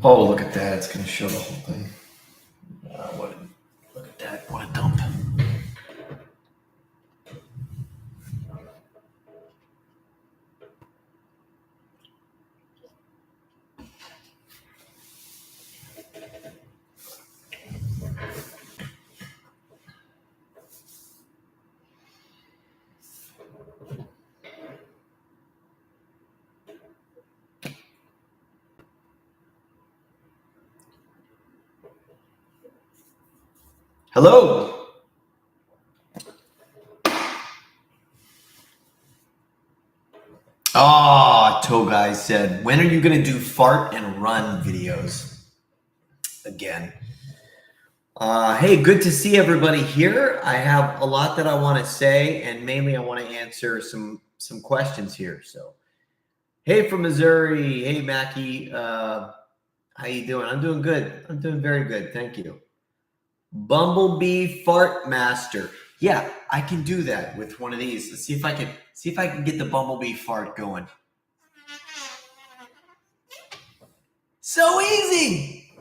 Oh, look at that. It's going to show the whole thing. Look at that. What a dump. Hello. Toe Guy said, when are you going to do fart and run videos again? Hey, good to see everybody here. I have a lot that I want to say, and mainly I want to answer some questions here. So, hey from Missouri. Hey, Mackie. How you doing? I'm doing good. I'm doing very good. Thank you. Bumblebee Fart Master. Yeah, I can do that with one of these. Let's see if I can get the bumblebee fart going. So easy.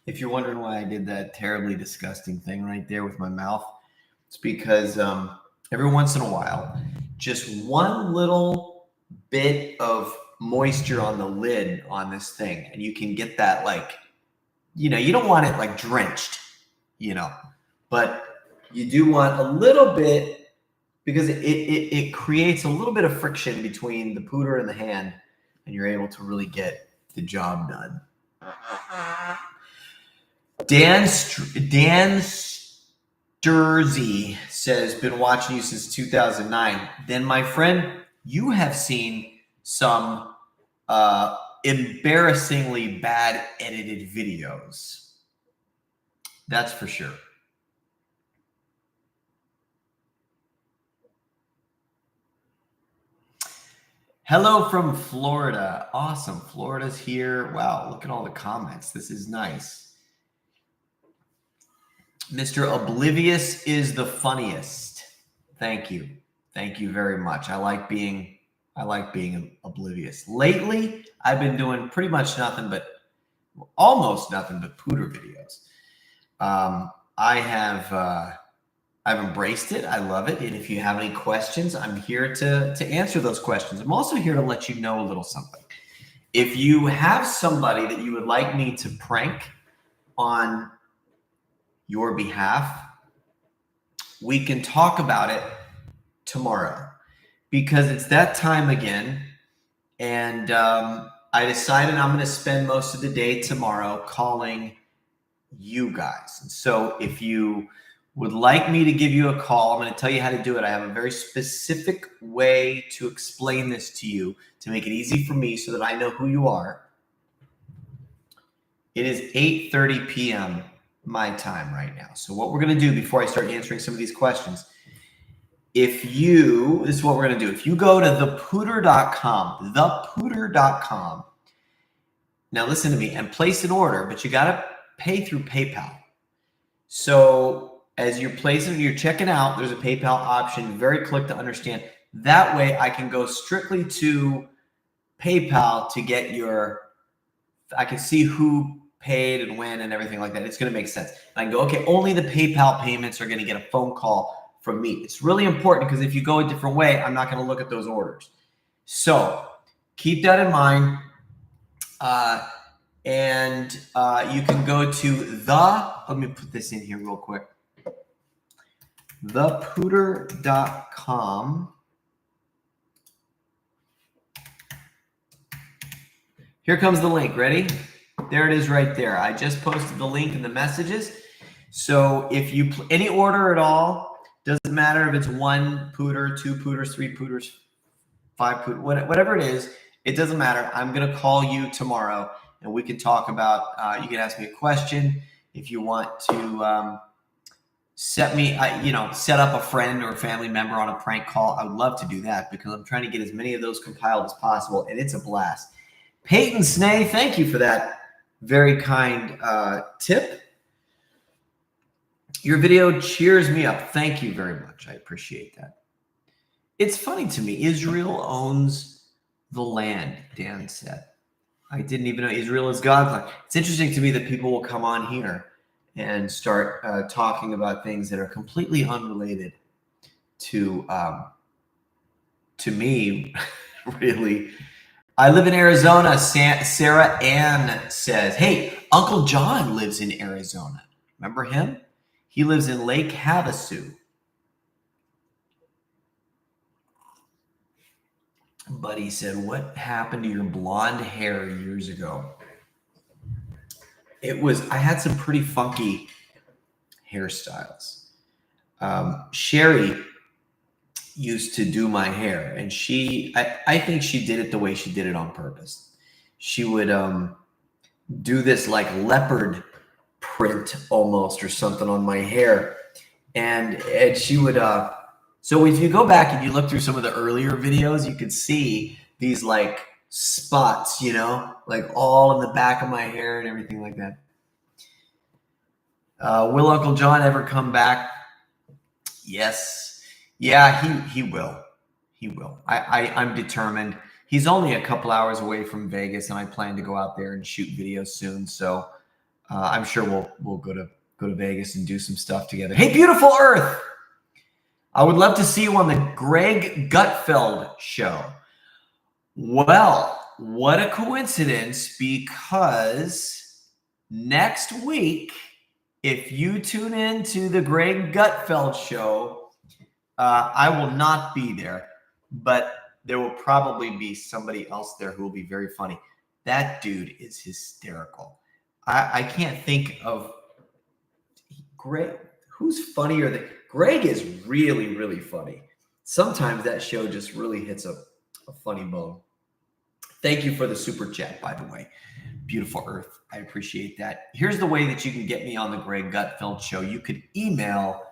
If you're wondering why I did that terribly disgusting thing right there with my mouth, it's because every once in a while, just one little bit of moisture on the lid on this thing, and you can get that, like, you don't want it like drenched, but you do want a little bit, because it creates a little bit of friction between the pooter and the hand, and you're able to really get the job done. Dan Sturzy says, been watching you since 2009. Then, my friend, you have seen some embarrassingly bad edited videos. That's for sure. Hello from Florida. Awesome. Florida's here. Wow, look at all the comments. This is nice. Mr. Oblivious is the funniest. Thank you. Thank you very much. I like being oblivious. Lately, I've been doing pretty much almost nothing but pooter videos. I've embraced it. I love it. And if you have any questions, I'm here to answer those questions. I'm also here to let you know a little something. If you have somebody that you would like me to prank on your behalf, we can talk about it tomorrow, because it's that time again. And I decided I'm going to spend most of the day tomorrow calling you guys. And so if you would like me to give you a call, I'm going to tell you how to do it. I have a very specific way to explain this to you to make it easy for me so that I know who you are. It is 8:30 p.m. my time right now. So what we're going to do before I start answering some of these questions, this is what we're going to do. If you go to thepooter.com, now listen to me, and place an order, but you got to pay through PayPal. So as you're checking out, there's a PayPal option. Very click to understand. That way I can go strictly to PayPal to get I can see who paid and when and everything like that. It's going to make sense. And I can go, okay, only the PayPal payments are going to get a phone call from me. It's really important, because if you go a different way, I'm not going to look at those orders. So keep that in mind. And you can go to let me put this in here real quick. thepooter.com. Here comes the link. Ready? There it is right there. I just posted the link in the messages. So if you any order at all, doesn't matter if it's 1 pooter, 2 pooters, 3 pooters, 5 pooters, whatever it is, it doesn't matter. I'm going to call you tomorrow, and we can talk about, you can ask me a question. If you want to set up a friend or a family member on a prank call, I would love to do that, because I'm trying to get as many of those compiled as possible, and it's a blast. Peyton Snay, thank you for that very kind tip. Your video cheers me up. Thank you very much. I appreciate that. It's funny to me. Israel owns the land, Dan said. I didn't even know Israel is God's land. It's interesting to me that people will come on here and start talking about things that are completely unrelated to me, really. I live in Arizona. Sarah Ann says, hey, Uncle John lives in Arizona. Remember him? He lives in Lake Havasu. Buddy said, what happened to your blonde hair years ago? I had some pretty funky hairstyles. Sherry used to do my hair, and I think she did it the way she did it on purpose. She would do this like leopard print almost or something on my hair, and she would so if you go back and you look through some of the earlier videos, you could see these like spots, like all in the back of my hair and everything like that. Will Uncle John ever come back? Yes. Yeah, he will. He will. I'm determined. He's only a couple hours away from Vegas, and I plan to go out there and shoot videos soon. So I'm sure we'll go to Vegas and do some stuff together. Hey, beautiful Earth! I would love to see you on the Greg Gutfeld show. Well, what a coincidence, because next week, if you tune in to the Greg Gutfeld show, I will not be there, but there will probably be somebody else there who will be very funny. That dude is hysterical. I can't think of Greg. Who's funnier than Greg? Is really, really funny. Sometimes that show just really hits a funny bone. Thank you for the super chat, by the way. Beautiful Earth. I appreciate that. Here's the way that you can get me on the Greg Gutfeld show. You could email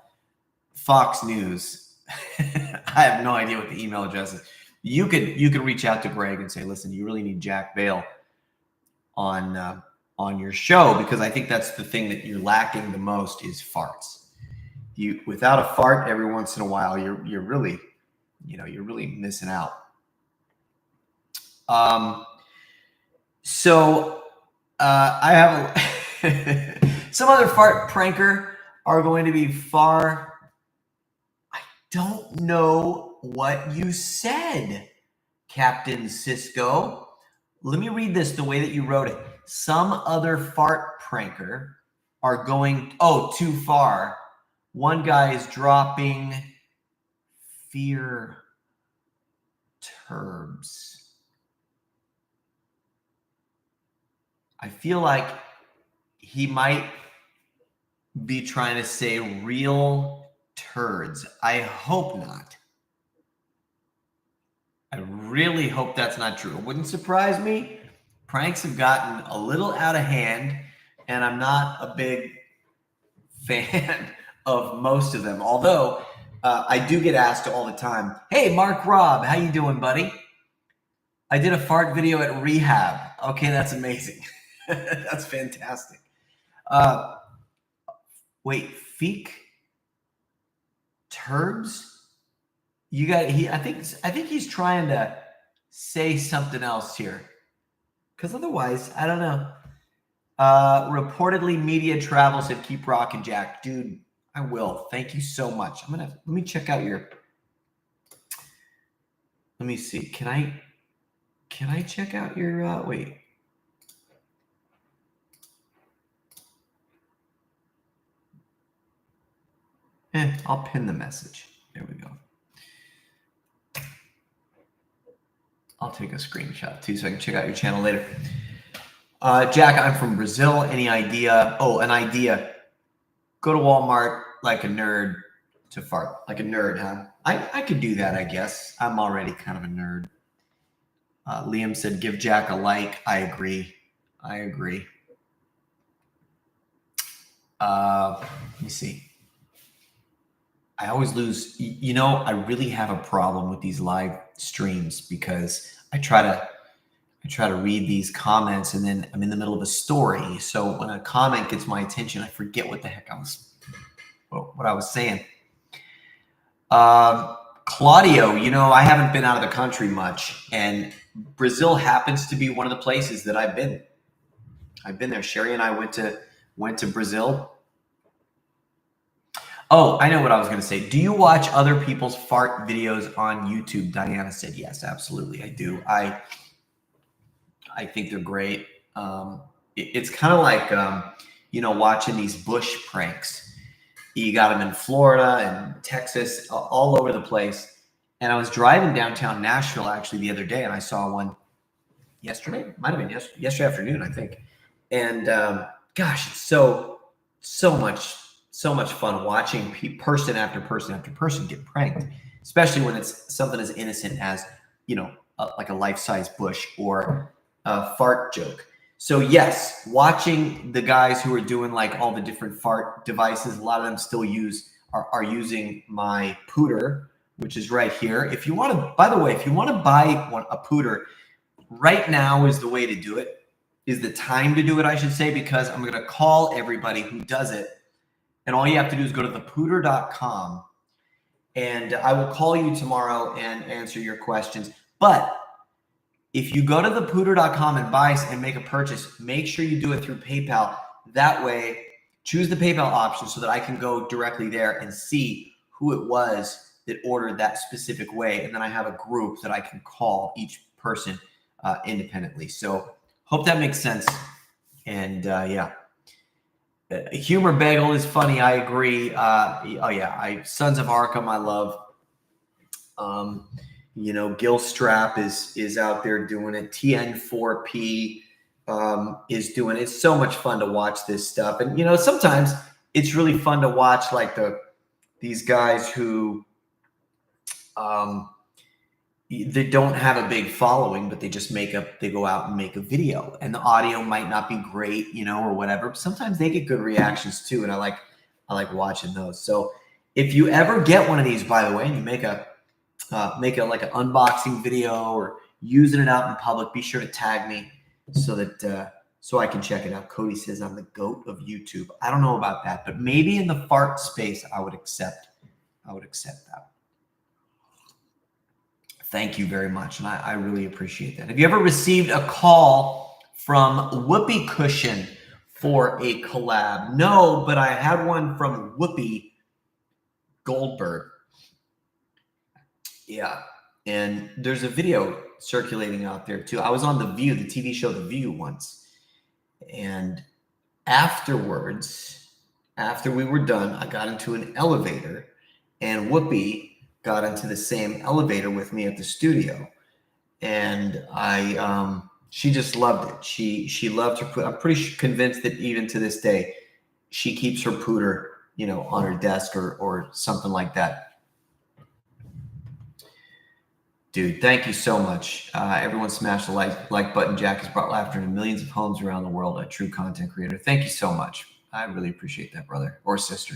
Fox News. I have no idea what the email address is. You could reach out to Greg and say, listen, you really need Jack Vale on your show, because I think that's the thing that you're lacking the most is farts. Without a fart every once in a while, you're really missing out. So I have some other fart pranker are going to be far. I don't know what you said, Captain Cisco. Let me read this the way that you wrote it. Some other fart pranker are going, too far. One guy is dropping fear turbs. I feel like he might be trying to say real turds. I hope not. I really hope that's not true. It wouldn't surprise me. Pranks have gotten a little out of hand, and I'm not a big fan of most of them. Although I do get asked all the time, hey, Mark Robb, how you doing, buddy? I did a fart video at rehab. Okay, that's amazing. That's fantastic. Wait, feek turbs? I think he's trying to say something else here. Because otherwise, I don't know. Reportedly, media travel said keep rocking, Jack. Dude, I will. Thank you so much. Let me check out your. Let me see. Can I check out your? Wait. I'll pin the message. There we go. I'll take a screenshot too so I can check out your channel later. Jack, I'm from Brazil. Any idea? An idea. Go to Walmart like a nerd to fart. Like a nerd, huh? I could do that, I guess. I'm already kind of a nerd. Liam said, give Jack a like. I agree. Let me see. I always lose. I really have a problem with these live streams because I try to read these comments and then I'm in the middle of a story. So when a comment gets my attention, I forget what the heck what I was saying. Claudio, I haven't been out of the country much, and Brazil happens to be one of the places that I've been. I've been there. Sherry and I went to Brazil. Oh, I know what I was going to say. Do you watch other people's fart videos on YouTube? Diana said, yes, absolutely. I do. I think they're great. It's kind of like, watching these bush pranks. You got them in Florida and Texas, all over the place. And I was driving downtown Nashville actually the other day, and I saw one yesterday. Might have been yesterday afternoon, I think. And gosh, it's so much fun watching person after person after person get pranked, especially when it's something as innocent as like a life-size bush or a fart joke. So yes, watching the guys who are doing like all the different fart devices, a lot of them still are using my Pter, which is right here. If you want to, by the way, if you want to buy a Pter, right now is the way to do it, is the time to do it, I should say, because I'm going to call everybody who does it. And all you have to do is go to thepooter.com, and I will call you tomorrow and answer your questions. But if you go to thepooter.com and buy and make a purchase, make sure you do it through PayPal. That way, choose the PayPal option so that I can go directly there and see who it was that ordered that specific way. And then I have a group that I can call each person independently. So hope that makes sense. And yeah. Humor Bagel is funny. I agree. Sons of Arkham, I love. Gil Strap is out there doing it. TN4P is doing it. It's so much fun to watch this stuff. And sometimes it's really fun to watch like these guys who they don't have a big following, but they just they go out and make a video, and the audio might not be great, or whatever. But sometimes they get good reactions too. And I like watching those. So if you ever get one of these, by the way, and you make a like an unboxing video or using it out in public, be sure to tag me so that so I can check it out. Cody says I'm the GOAT of YouTube. I don't know about that, but maybe in the fart space, I would accept that. Thank you very much, and I really appreciate that. Have you ever received a call from Whoopee Cushion for a collab? No, but I had one from Whoopi Goldberg. Yeah, and there's a video circulating out there too. I was on The View, the TV show The View once, and afterwards, after we were done, I got into an elevator, and Whoopi got into the same elevator with me at the studio, and she just loved it. She loved her. I'm pretty convinced that even to this day, she keeps her Pter, on her desk or something like that. Dude, thank you so much. Everyone smash the like button. Jack has brought laughter into millions of homes around the world. A true content creator. Thank you so much. I really appreciate that, brother or sister.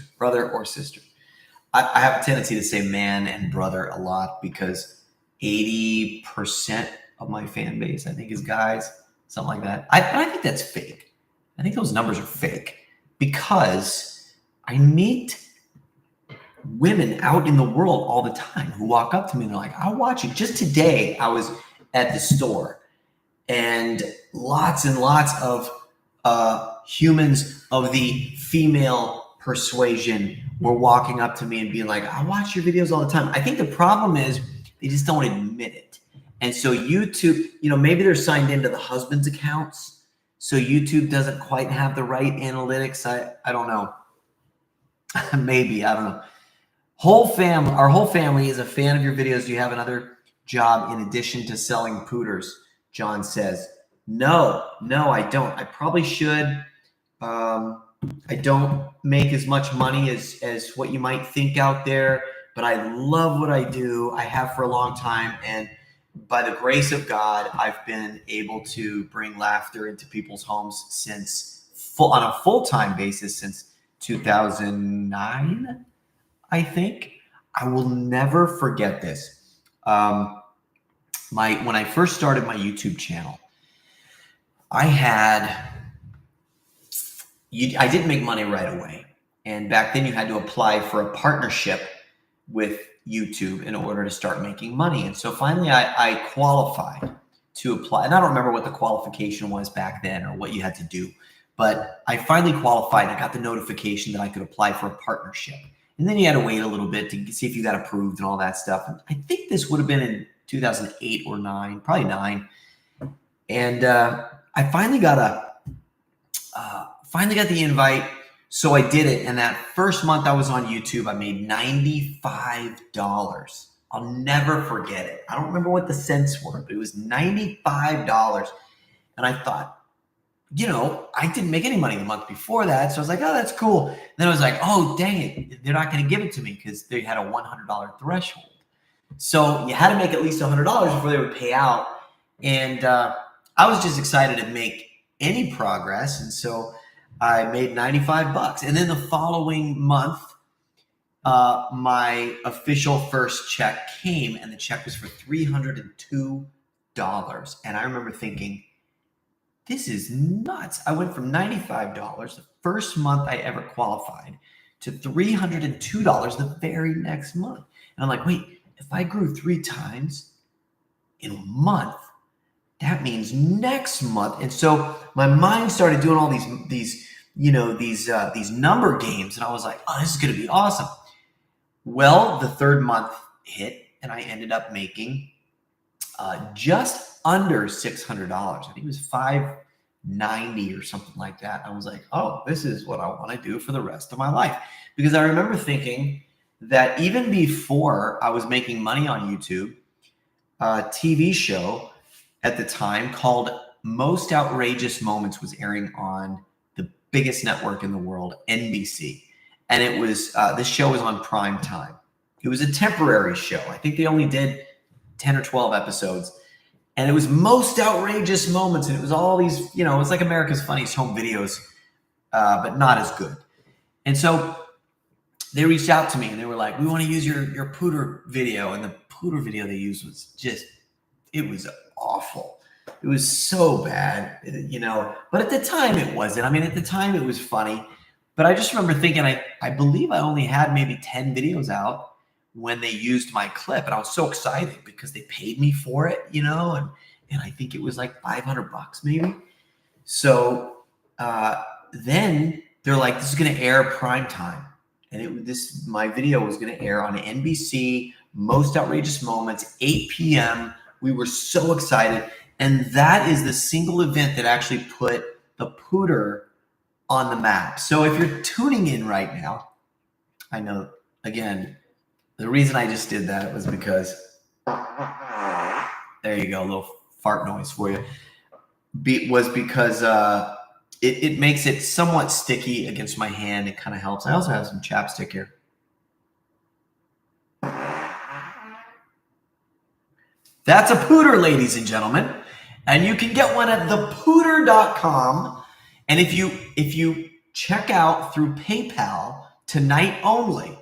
I have a tendency to say man and brother a lot because 80% of my fan base, I think, is guys, something like that. I think that's fake. I think those numbers are fake because I meet women out in the world all the time who walk up to me and they're like, I'll watch it. Just today, I was at the store and lots of humans of the female persuasion were walking up to me and being like, I watch your videos all the time. I think the problem is they just don't admit it. And so YouTube, maybe they're signed into the husband's accounts. So YouTube doesn't quite have the right analytics. I don't know. Maybe, I don't know. Our whole family is a fan of your videos. Do you have another job in addition to selling Pters? John says, no, I don't. I probably should. I don't make as much money as what you might think out there, but I love what I do. I have for a long time. And by the grace of God, I've been able to bring laughter into people's homes on a full-time basis since 2009, I think. I will never forget this. When I first started my YouTube channel, I didn't make money right away. And back then you had to apply for a partnership with YouTube in order to start making money. And so finally I qualified to apply. And I don't remember what the qualification was back then or what you had to do, but I finally qualified. I got the notification that I could apply for a partnership. And then you had to wait a little bit to see if you got approved and all that stuff. And I think this would have been in 2008 or 9, probably 9. And I finally got the invite. So I did it. And that first month I was on YouTube, I made $95. I'll never forget it. I don't remember what the cents were, but it was $95. And I thought, I didn't make any money the month before that. So I was like, oh, that's cool. And then I was like, oh, dang it. They're not going to give it to me because they had a $100 threshold. So you had to make at least $100 before they would pay out. And I was just excited to make any progress. And so I made $95. And then the following month, my official first check came, and the check was for $302. And I remember thinking, this is nuts. I went from $95 the first month I ever qualified to $302 the very next month. And I'm like, wait, if I grew 3 times in a month, that means next month. And so my mind started doing all these number games. And I was like, oh, this is going to be awesome. Well, the third month hit and I ended up making just under $600. I think it was $590 or something like that. I was like, oh, this is what I want to do for the rest of my life. Because I remember thinking that even before I was making money on YouTube, a TV show at the time called Most Outrageous Moments was airing on the biggest network in the world, NBC. And it was, this show was on prime time. It was a temporary show. I think they only did 10 or 12 episodes. And it was Most Outrageous Moments. And it was all these, it was like America's Funniest Home Videos, but not as good. And so they reached out to me and they were like, we want to use your Pter video. And the Pter video they used was it was awful. It was so bad, but at the time it wasn't. I mean, at the time it was funny, but I just remember thinking, I believe I only had maybe 10 videos out when they used my clip. And I was so excited because they paid me for it, and I think it was like $500 maybe. So then they're like, this is going to air prime time. And my video was going to air on NBC, Most Outrageous Moments, 8 p.m. We were so excited. And that is the single event that actually put the Pter on the map. So if you're tuning in right now, I know, again, the reason I just did that was because, there you go, a little fart noise for you, was because it makes it somewhat sticky against my hand. It kind of helps. I also have some chapstick here. That's a Pter, ladies and gentlemen. And you can get one at thepter.com. And if you check out through PayPal tonight only,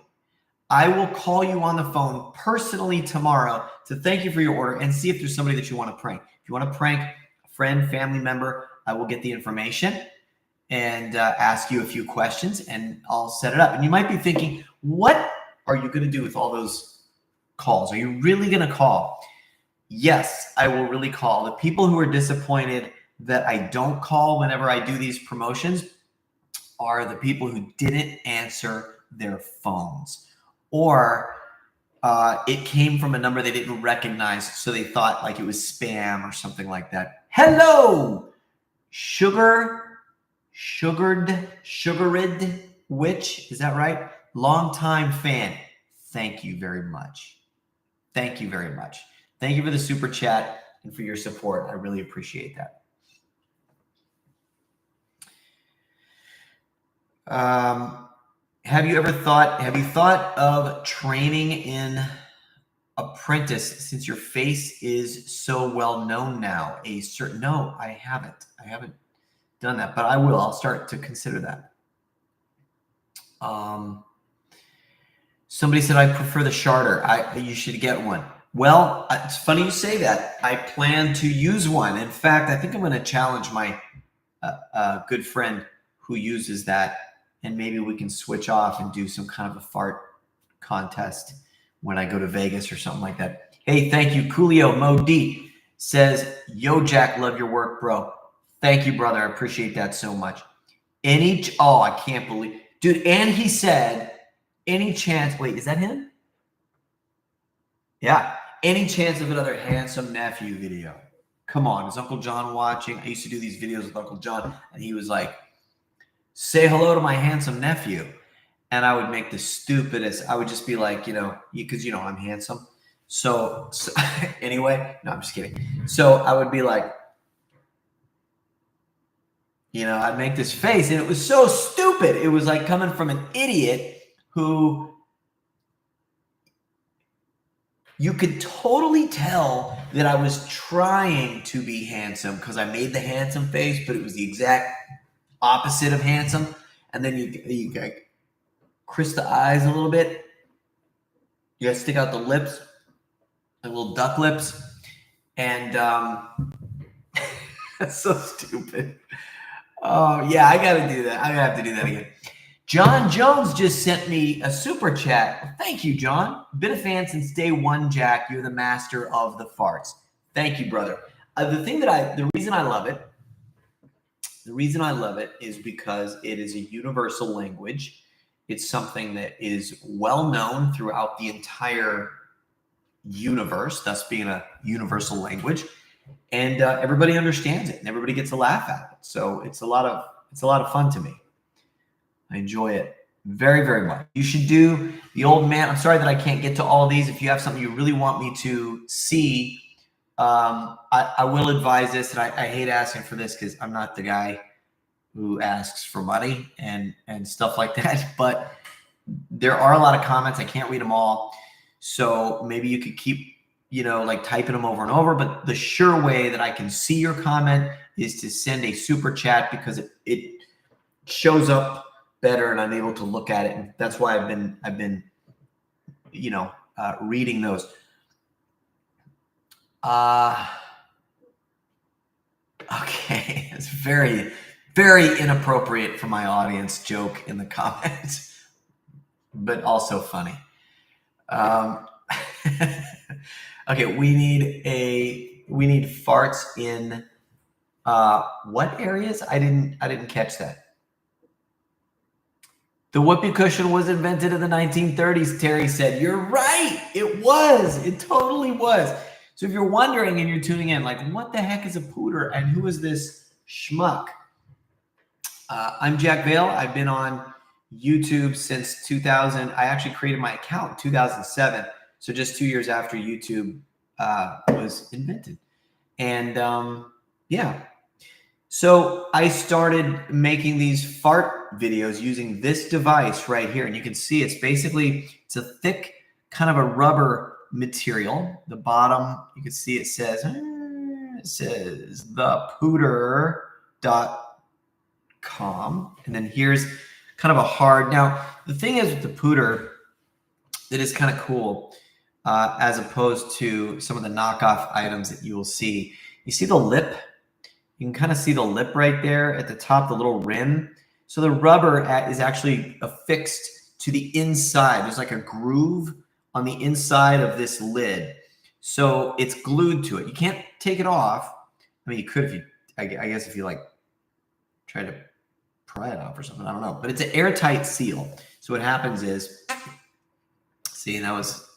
I will call you on the phone personally tomorrow to thank you for your order and see if there's somebody that you want to prank. If you want to prank a friend, family member, I will get the information and ask you a few questions and I'll set it up. And you might be thinking, what are you going to do with all those calls? Are you really going to call? Yes, I will really call. The people who are disappointed that I don't call whenever I do these promotions are the people who didn't answer their phones, or it came from a number they didn't recognize, so they thought like it was spam or something like that. Hello, sugared witch, is that right? Longtime fan. Thank you very much. Thank you very much. Thank you for the super chat and for your support. I really appreciate that. Have you thought of training in Apprentice since your face is so well known now? No, I haven't done that, but I will. I'll start to consider that. Somebody said I prefer the Charter. You should get one. Well, it's funny you say that. I plan to use one. In fact, I think I'm going to challenge my good friend who uses that, and maybe we can switch off and do some kind of a fart contest when I go to Vegas or something like that. Hey, thank you. Coolio Mo D says, yo, Jack, love your work, bro. Thank you, brother. I appreciate that so much. Oh, I can't believe, dude. And he said, any chance, wait, is that him? Yeah. Any chance of another handsome nephew video? Come on. Is Uncle John watching? I used to do these videos with Uncle John, and he was like, say hello to my handsome nephew. And I would make the stupidest. I would just be like, because, I'm handsome. So anyway, no, I'm just kidding. So I would be like, I'd make this face, and it was so stupid. It was like coming from an idiot who you could totally tell that I was trying to be handsome because I made the handsome face, but it was the exact opposite of handsome. And then you crease the eyes a little bit. You gotta stick out the lips, the little duck lips. And that's so stupid. Oh, yeah, I got to do that. I'm going to have to do that again. John Jones just sent me a super chat. Well, thank you, John. Been a fan since day one, Jack. You're the master of the farts. Thank you, brother. The reason I love it is because it is a universal language. It's something that is well known throughout the entire universe, thus being a universal language. And everybody understands it, and everybody gets a laugh at it. So it's a lot of fun to me. I enjoy it very, very much. You should do the old man. I'm sorry that I can't get to all of these. If you have something you really want me to see, I will advise this. And I hate asking for this because I'm not the guy who asks for money and stuff like that. But there are a lot of comments. I can't read them all. So maybe you could keep typing them over and over. But the sure way that I can see your comment is to send a super chat, because it shows up better and I'm able to look at it. And that's why I've been reading those. Okay. It's very, very inappropriate for my audience joke in the comments, but also funny. Okay, we need farts in what areas? I didn't catch that. The whoopee cushion was invented in the 1930s, Terry said. You're right. It was. It totally was. So if you're wondering and you're tuning in, like, what the heck is a Pter and who is this schmuck? I'm Jack Vale. I've been on YouTube since 2000. I actually created my account in 2007. So just 2 years after YouTube was invented. And yeah. So I started making these fart videos using this device right here. And you can see it's a thick kind of a rubber material. The bottom, you can see it says thepooter.com. And then here's kind of a hard. Now, the thing is with the Pter that is kind of cool, as opposed to some of the knockoff items that you will see. You see the lip? You can kind of see the lip right there at the top, the little rim. So the rubber is actually affixed to the inside. There's like a groove on the inside of this lid. So it's glued to it. You can't take it off. I mean, you could if you, I guess if you like try to pry it off or something. I don't know. But it's an airtight seal. So what happens is, see, that was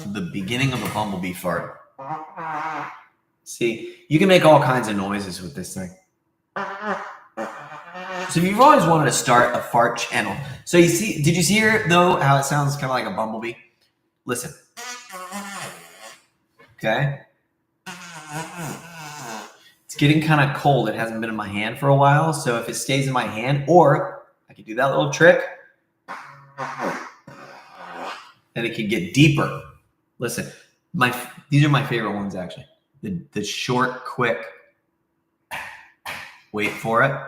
the beginning of a bumblebee fart. See, you can make all kinds of noises with this thing. So if you've always wanted to start a fart channel, so did you see here though how it sounds kind of like a bumblebee? Listen. Okay. It's getting kind of cold. It hasn't been in my hand for a while. So if it stays in my hand, or I could do that little trick, and it could get deeper. Listen, these are my favorite ones actually. The short, quick, wait for it.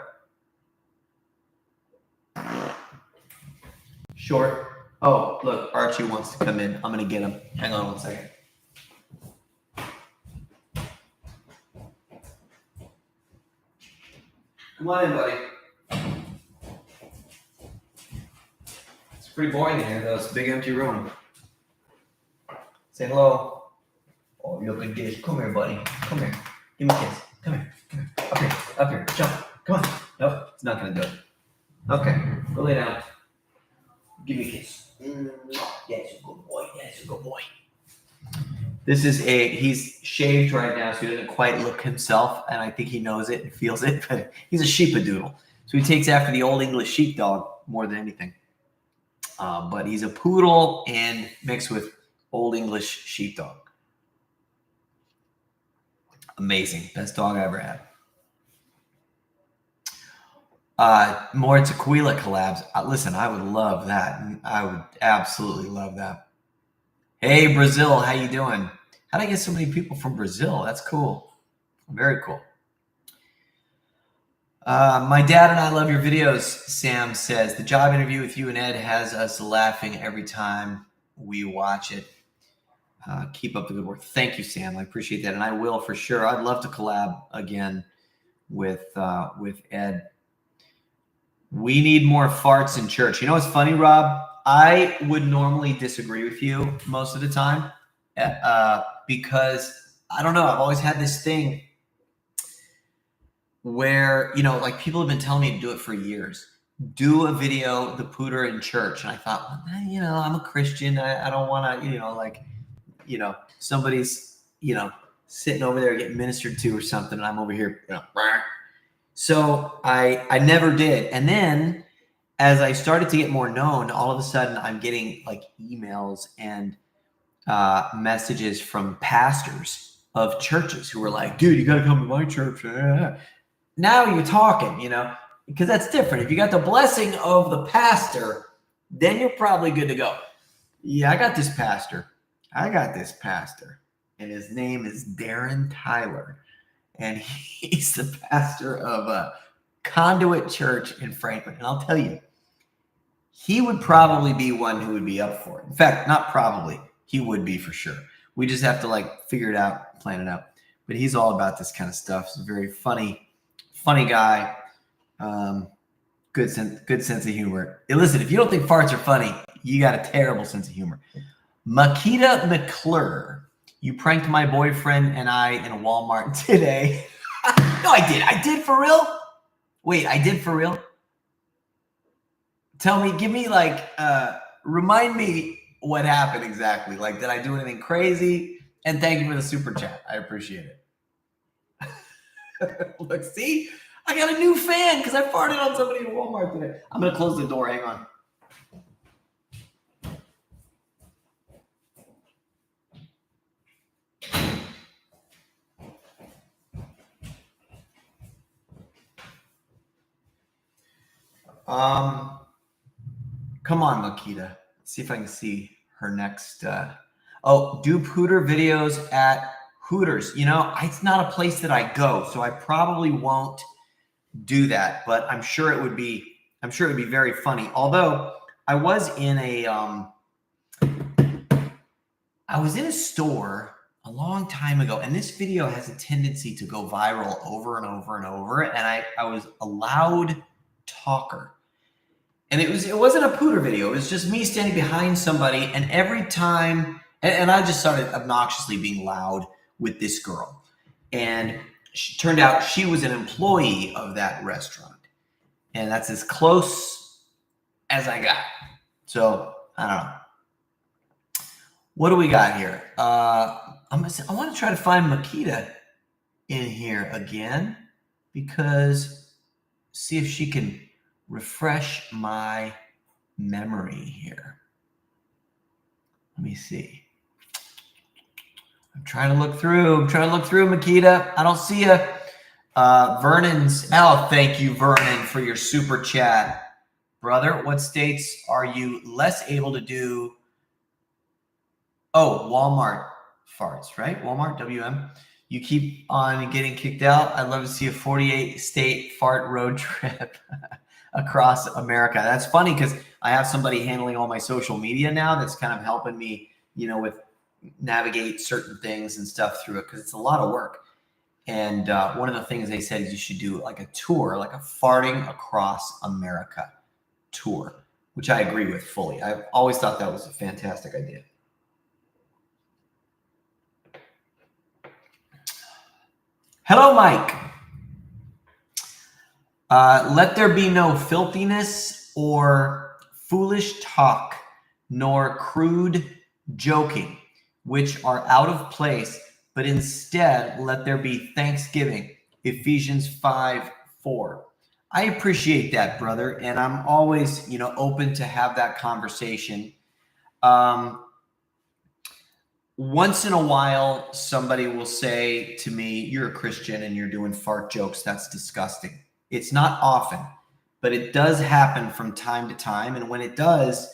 Short. Oh, look, Archie wants to come in. I'm going to get him. Hang on one second. Come on in, buddy. It's pretty boring in here, though. It's a big empty room. Say hello. Oh, you're a good dish. Come here, buddy. Come here. Give me a kiss. Come here. Come here. Up here. Up here. Jump. Come on. Nope. It's not going to do it. Okay. Go lay down. Give me a kiss. That's a good boy. That's a good boy. He's shaved right now, so he doesn't quite look himself, and I think he knows it and feels it, but he's a sheepadoodle. So he takes after the old English sheepdog more than anything. But he's a poodle and mixed with old English sheepdog. Amazing. Best dog I ever had. More Tequila collabs. Listen, I would love that. I would absolutely love that. Hey, Brazil, how you doing? How did I get so many people from Brazil? That's cool. Very cool. My dad and I love your videos, Sam says. The job interview with you and Ed has us laughing every time we watch it. Keep up the good work. Thank you, Sam. I appreciate that, and I will for sure. I'd love to collab again with Ed. We need more farts in church. You know what's funny, Rob? I would normally disagree with you most of the time because, I don't know, I've always had this thing where, like people have been telling me to do it for years. Do a video, the Pter in church. And I thought, well, I'm a Christian. I don't want to, somebody's, sitting over there getting ministered to or something. And I'm over here, So I never did. And then as I started to get more known, all of a sudden I'm getting like emails and messages from pastors of churches who were like, dude, you got to come to my church. Now you're talking, because that's different. If you got the blessing of the pastor, then you're probably good to go. Yeah, I got this pastor. And his name is Darren Tyler. And he's the pastor of a Conduit Church in Franklin. And I'll tell you, he would probably be one who would be up for it. In fact, not probably. He would be for sure. We just have to figure it out, plan it out. But he's all about this kind of stuff. He's a very funny guy. Good sense of humor. Hey, listen, if you don't think farts are funny, you got a terrible sense of humor. Makita McClure. You pranked my boyfriend and I in a Walmart today. No, I did. I did for real? Wait, I did for real? Tell me, give me remind me what happened exactly. Did I do anything crazy? And thank you for the super chat. I appreciate it. Look, see? I got a new fan because I farted on somebody in Walmart today. I'm going to close the door. Hang on. Come on, Makita. Let's see if I can see her next. Do Pter videos at Hooters. It's not a place that I go, so I probably won't do that. But I'm sure it would be. I'm sure it would be very funny. Although I was in a store a long time ago, and this video has a tendency to go viral over and over and over. And I was a loud talker. And it wasn't a Pter video. It was just me standing behind somebody. And every time, and I just started obnoxiously being loud with this girl. And she turned out she was an employee of that restaurant. And that's as close as I got. So, I don't know. What do we got here? I want to try to find Makita in here again. Because see if she can refresh my memory here. Let me see. I'm trying to look through, Makita. I don't see you. Vernon's. Oh, thank you, Vernon, for your super chat. Brother, what states are you less able to do? Oh, Walmart farts, right? Walmart, WM. You keep on getting kicked out. I'd love to see a 48-state fart road trip across America. That's funny because I have somebody handling all my social media now that's kind of helping me, with navigate certain things and stuff through it because it's a lot of work. And one of the things they said is you should do a tour, a farting across America tour, which I agree with fully. I've always thought that was a fantastic idea. Hello, Mike. Let there be no filthiness or foolish talk, nor crude joking, which are out of place, but instead let there be thanksgiving. Ephesians 5:4. I appreciate that, brother, and I'm always, open to have that conversation. Once in a while, somebody will say to me, "You're a Christian and you're doing fart jokes. That's disgusting." It's not often, but it does happen from time to time. And when it does,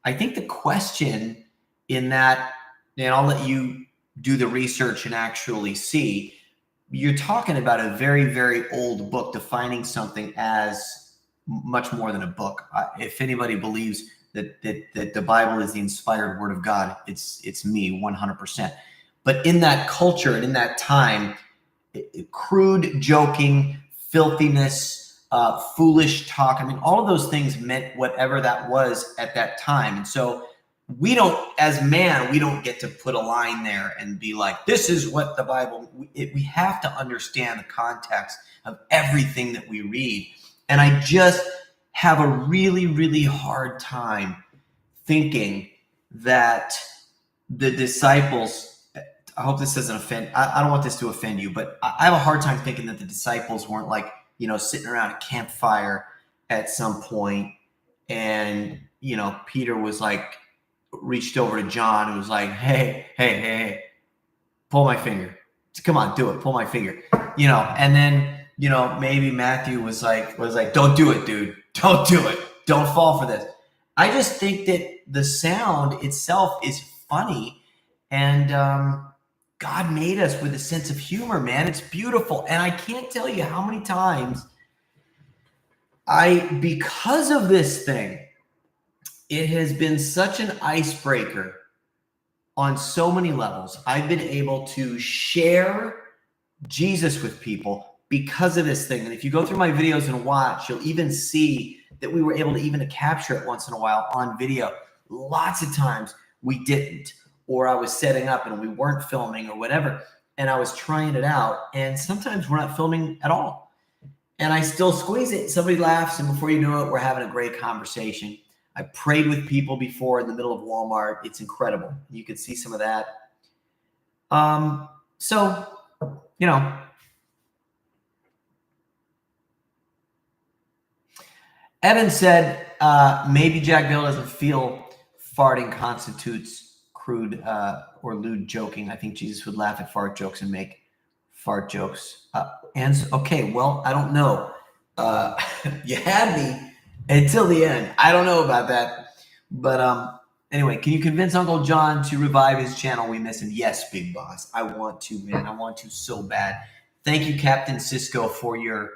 I think the question in that, and I'll let you do the research and actually see, you're talking about a very, very old book defining something as much more than a book. If anybody believes that the Bible is the inspired word of God, it's me 100%. But in that culture and in that time, crude joking, filthiness, foolish talk, I mean, all of those things meant whatever that was at that time. And so we don't, as man, we don't get to put a line there and be like, this is what the Bible, we have to understand the context of everything that we read. And I just have a really, really hard time thinking that the disciples, I hope this doesn't offend, I don't want this to offend you, but I have a hard time thinking that the disciples weren't like, sitting around a campfire at some point and, Peter was like, reached over to John and was like, hey, pull my finger. Come on, do it. Pull my finger. And then, maybe Matthew was like, don't do it, dude. Don't do it. Don't fall for this. I just think that the sound itself is funny. And God made us with a sense of humor, man. It's beautiful. And I can't tell you how many times because of this thing, it has been such an icebreaker on so many levels. I've been able to share Jesus with people because of this thing. And if you go through my videos and watch, you'll even see that we were able to even capture it once in a while on video. Lots of times we didn't, or I was setting up and we weren't filming or whatever, and I was trying it out. And sometimes we're not filming at all. And I still squeeze it. Somebody laughs, and before you know it, we're having a great conversation. I prayed with people before in the middle of Walmart. It's incredible. You can see some of that. So, Evan said, maybe Jack Vale doesn't feel farting constitutes crude or lewd joking. I think Jesus would laugh at fart jokes and make fart jokes. Okay, well, I don't know. You had me until the end. I don't know about that. But anyway, can you convince Uncle John to revive his channel? We miss him. Yes, big boss. I want to, man. I want to so bad. Thank you, Captain Cisco, for your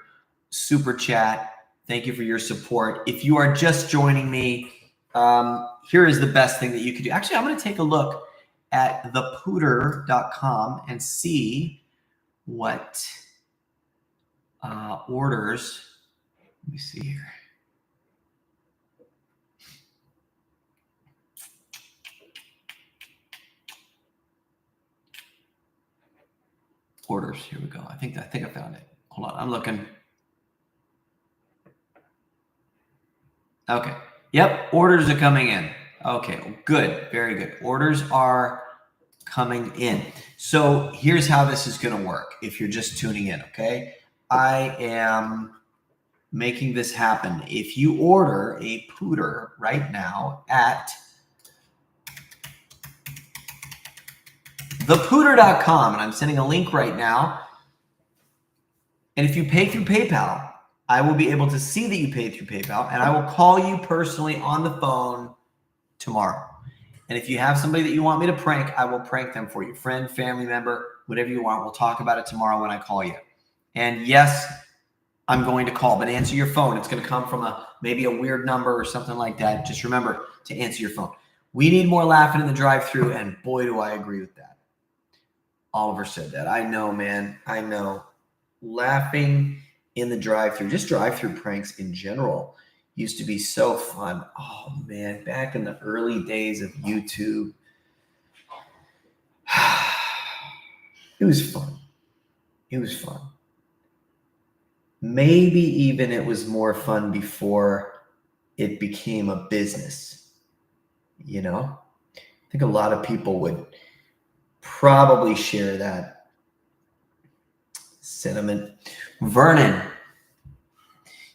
super chat. Thank you for your support. If you are just joining me, here is the best thing that you could do. Actually, I'm going to take a look at thepter.com and see what orders. Let me see here. Orders. Here we go. I think I found it. Hold on. I'm looking. Okay. Yep. Orders are coming in. Okay. Good. Very good. Orders are coming in. So here's how this is going to work if you're just tuning in. Okay. I am making this happen. If you order a Pter right now at thepter.com, and I'm sending a link right now, and if you pay through PayPal, I will be able to see that you paid through PayPal, and I will call you personally on the phone tomorrow. And if you have somebody that you want me to prank, I will prank them for you. Friend, family member, whatever you want. We'll talk about it tomorrow when I call you. And yes, I'm going to call, but answer your phone. It's going to come from maybe a weird number or something like that. Just remember to answer your phone. We need more laughing in the drive-thru, and boy, do I agree with that. Oliver said that. I know, man. I know. Laughing in the drive-thru, just drive-thru pranks in general, used to be so fun. Oh, man, back in the early days of YouTube, it was fun. It was fun. Maybe even it was more fun before it became a business. You know, I think a lot of people would probably share that sentiment. Vernon,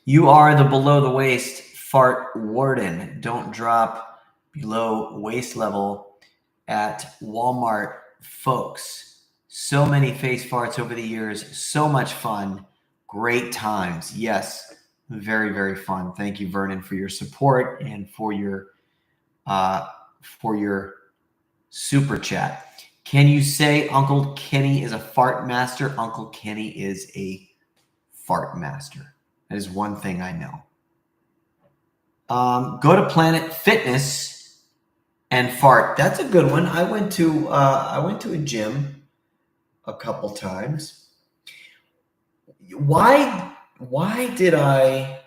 you are the below the waist fart warden. Don't drop below waist level at Walmart, folks. So many face farts over the years. So much fun. Great times. Yes, very, very fun. Thank you, Vernon, for your support and for your super chat. Can you say Uncle Kenny is a fart master? Uncle Kenny is a fart master. That is one thing I know. Go to Planet Fitness and fart. That's a good one. I went to a gym a couple times. Why did I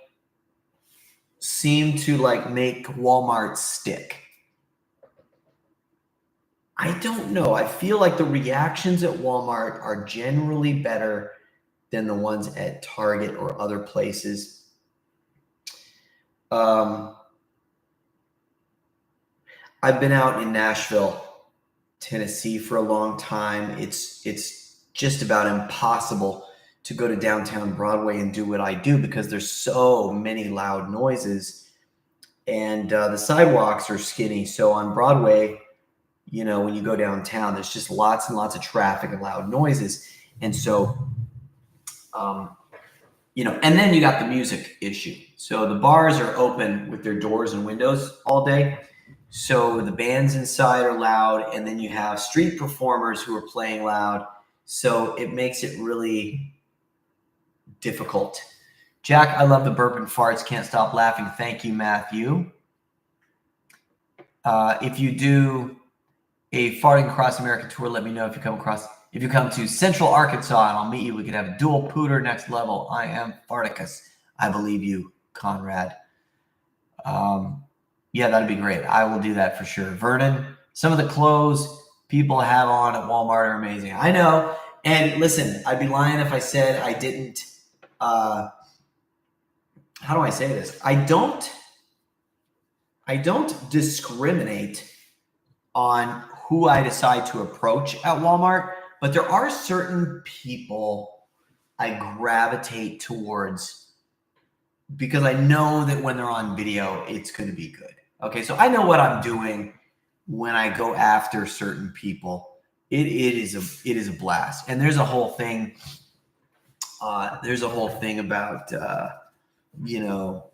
seem to like make Walmart stick? I don't know. I feel like the reactions at Walmart are generally better than the ones at Target or other places. I've been out in Nashville, Tennessee for a long time. It's just about impossible to go to downtown Broadway and do what I do because there's so many loud noises, and the sidewalks are skinny. So on Broadway, you know, when you go downtown, there's just lots and lots of traffic and loud noises. And so, you know, and then you got the music issue. So the bars are open with their doors and windows all day. So the bands inside are loud, and then you have street performers who are playing loud. So it makes it really difficult. Jack, I love the burp and farts. Can't stop laughing. Thank you, Matthew. If you do a farting across America tour, let me know if you come to Central Arkansas, and I'll meet you. We could have a dual Pter next level. I am Farticus. I believe you, Conrad. Yeah, that'd be great. I will do that for sure. Vernon, some of the clothes people have on at Walmart are amazing. I know. And listen, I'd be lying if I said I didn't. How do I say this? I don't discriminate on who I decide to approach at Walmart, but there are certain people I gravitate towards because I know that when they're on video, it's going to be good. Okay, so I know what I'm doing when I go after certain people. It is a blast, and there's a whole thing. There's a whole thing about you know.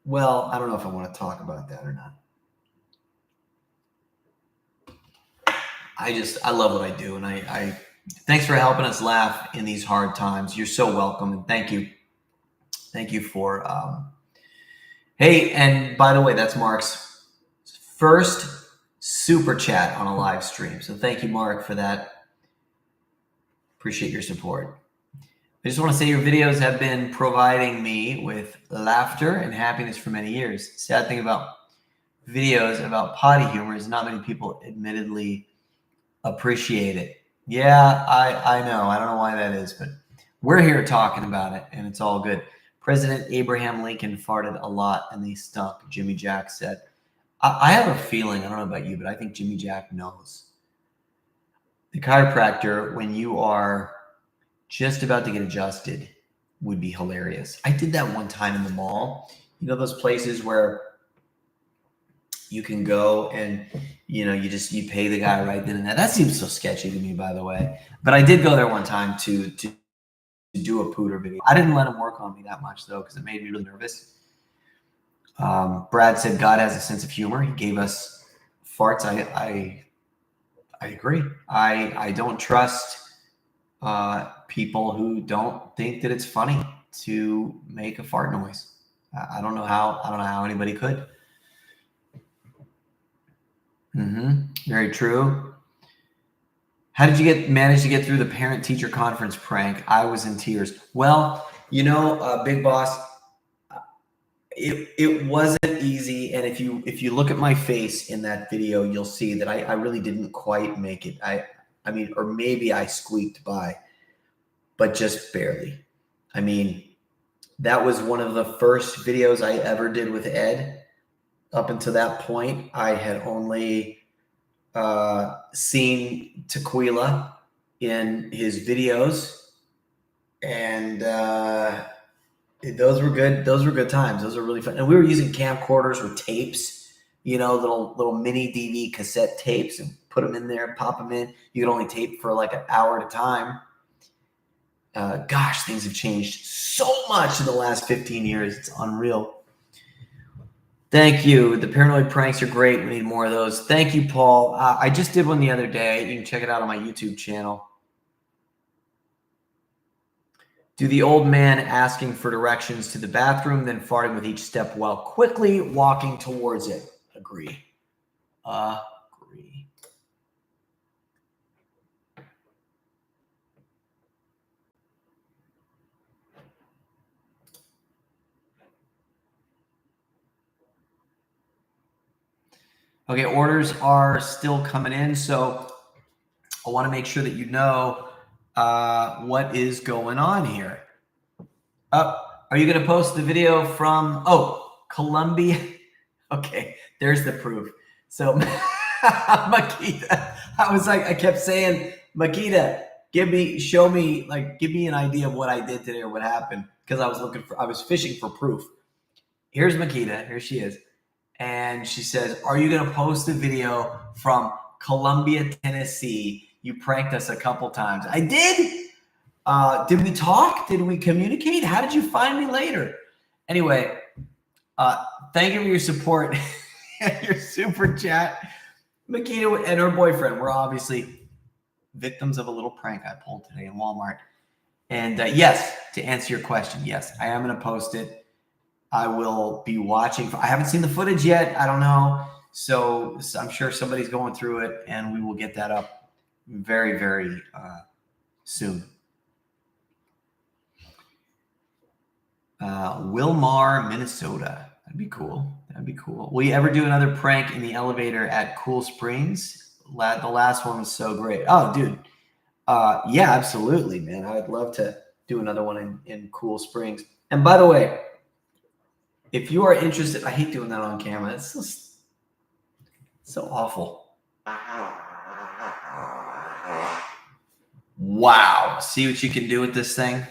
Well, I don't know if I want to talk about that or not. I love what I do, and I thanks for helping us laugh in these hard times. You're so welcome, and thank you for hey, and by the way, that's Mark's first super chat on a live stream. So thank you, Mark, for that. Appreciate your support. I just want to say your videos have been providing me with laughter and happiness for many years. Sad thing about videos about potty humor is not many people admittedly appreciate it. Yeah, I know. I don't know why that is, but we're here talking about it, and it's all good. President Abraham Lincoln farted a lot, and they stunk, Jimmy Jack said. I have a feeling, I don't know about you, but I think Jimmy Jack knows. The chiropractor, when you are just about to get adjusted, would be hilarious. I did that one time in the mall. You know those places where you can go and you pay the guy right then and there. That seems so sketchy to me, by the way. But I did go there one time to do a Pter video. I didn't let him work on me that much though, because it made me really nervous. Brad said God has a sense of humor. He gave us farts. I agree. I don't trust people who don't think that it's funny to make a fart noise. I don't know how anybody could. Very true. How did you manage to get through the parent-teacher conference prank? I was in tears. Well, Big Boss, it wasn't easy. And if you look at my face in that video, you'll see that I really didn't quite make it. I mean, or maybe I squeaked by. but just barely. I mean, that was one of the first videos I ever did with Ed. Up until that point, I had only seen Tequila in his videos, and those were good. Those were good times. Those were really fun. And we were using camcorders with tapes, little mini DV cassette tapes, and put them in there, pop them in. You could only tape for like an hour at a time. Gosh, things have changed so much in the last 15 years. It's unreal. Thank you. The paranoid pranks are great. We need more of those. Thank you, Paul. I just did one the other day. You can check it out on my YouTube channel. Do the old man asking for directions to the bathroom, then farting with each step while quickly walking towards it. Agree. Agree. Okay, orders are still coming in, so I want to make sure that you know what is going on here. Are you going to post the video from, Colombia? Okay, there's the proof. So, Makita, I kept saying, Makita, give me an idea of what I did today or what happened, because I was fishing for proof. Here's Makita, here she is. And she says, are you going to post a video from Columbia, Tennessee? You pranked us a couple times. I did. Did we talk? Did we communicate? How did you find me later? Anyway, thank you for your support and your super chat. Makita and her boyfriend were obviously victims of a little prank I pulled today in Walmart. And yes, to answer your question, yes, I am going to post it. I will be watching. I haven't seen the footage yet. I don't know. So I'm sure somebody's going through it, and we will get that up very, very soon. Wilmar, Minnesota. That'd be cool. That'd be cool. Will you ever do another prank in the elevator at Cool Springs? The last one was so great. Oh, dude. Yeah, absolutely, man. I'd love to do another one in Cool Springs. And by the way, if you are interested, I hate doing that on camera. It's so awful. Wow. See what you can do with this thing?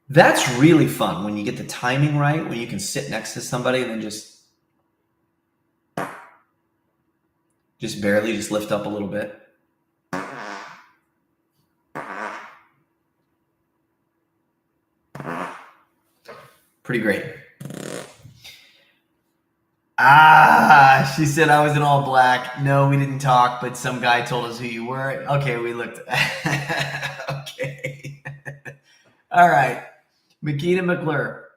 That's really fun when you get the timing right, when you can sit next to somebody and then just barely lift up a little bit. Pretty great. She said I was in all black. No, we didn't talk, but some guy told us who you were. Okay, we looked. Okay. All right. Makita McClure.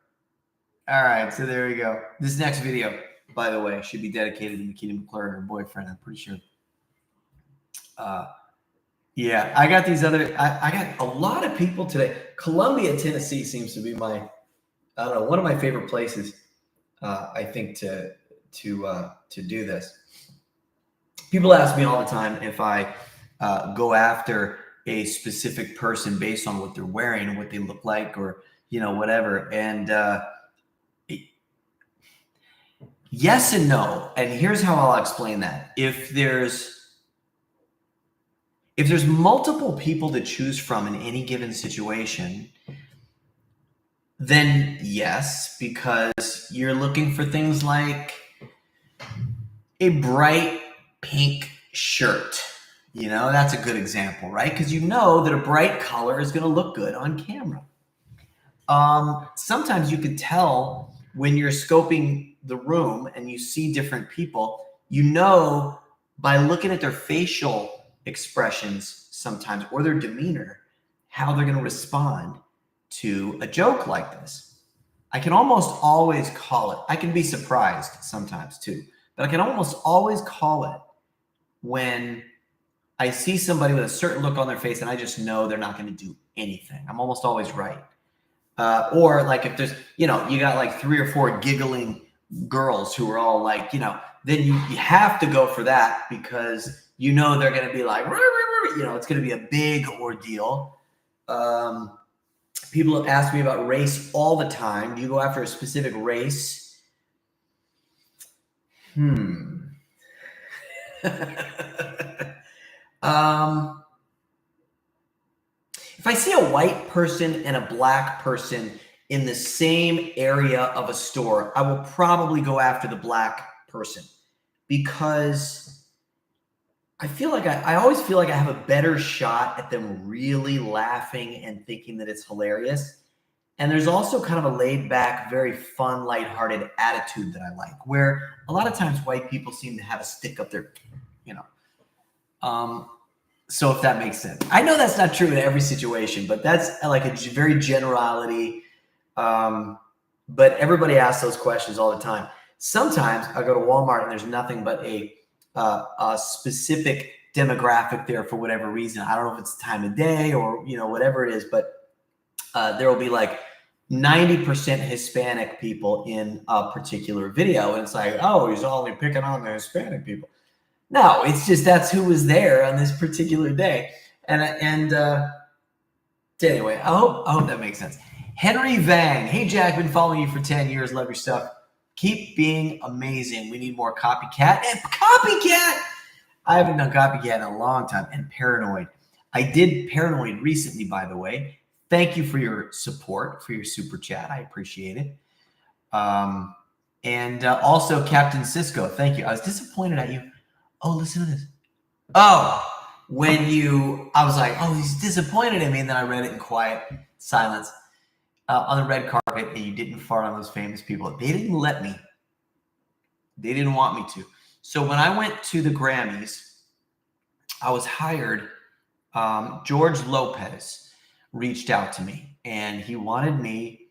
All right, so there we go. This next video, by the way, should be dedicated to Makita McClure and her boyfriend, I'm pretty sure. Yeah, I got these other, I got a lot of people today. Columbia, Tennessee seems to be one of my favorite places, I think, to do this. People ask me all the time if I go after a specific person based on what they're wearing and what they look like, or, whatever. And yes and no. And here's how I'll explain that. If there's multiple people to choose from in any given situation, then yes, because you're looking for things like a bright pink shirt. That's a good example, right? Because you know that a bright color is going to look good on camera. Sometimes you can tell when you're scoping the room and you see different people, by looking at their facial expressions sometimes, or their demeanor, how they're going to respond to a joke like this. I can almost always call it. I can be surprised sometimes too, but I can almost always call it when I see somebody with a certain look on their face and I just know they're not going to do anything. I'm almost always right. Or like if there's, you got like 3 or 4 giggling girls who are all like, then you have to go for that because they're going to be like, it's going to be a big ordeal. People have asked me about race all the time. Do you go after a specific race? If I see a white person and a black person in the same area of a store, I will probably go after the black person because I feel like I always feel like I have a better shot at them really laughing and thinking that it's hilarious. And there's also kind of a laid back, very fun, lighthearted attitude that I like, where a lot of times white people seem to have a stick up their, so if that makes sense. I know that's not true in every situation, but that's like a very generality. But everybody asks those questions all the time. Sometimes I go to Walmart and there's nothing but a specific demographic there for whatever reason. I don't know if it's the time of day or, whatever it is, but there will be like 90% Hispanic people in a particular video. And it's like, oh, he's only picking on the Hispanic people. No, it's just that's who was there on this particular day. And anyway, I hope that makes sense. Henry Vang. Hey, Jack, been following you for 10 years. Love your stuff. Keep being amazing. We need more copycat. And copycat! I haven't done copycat in a long time. And paranoid. I did paranoid recently, by the way. Thank you for your support, for your super chat. I appreciate it. And also, Captain Cisco, thank you. I was disappointed at you. Oh, listen to this. Oh, I was like, oh, he's disappointed in me. And then I read it in quiet silence on the red carpet. And you didn't fart on those famous people. They didn't let me. They didn't want me to. So when I went to the Grammys, I was hired. George Lopez reached out to me and he wanted me.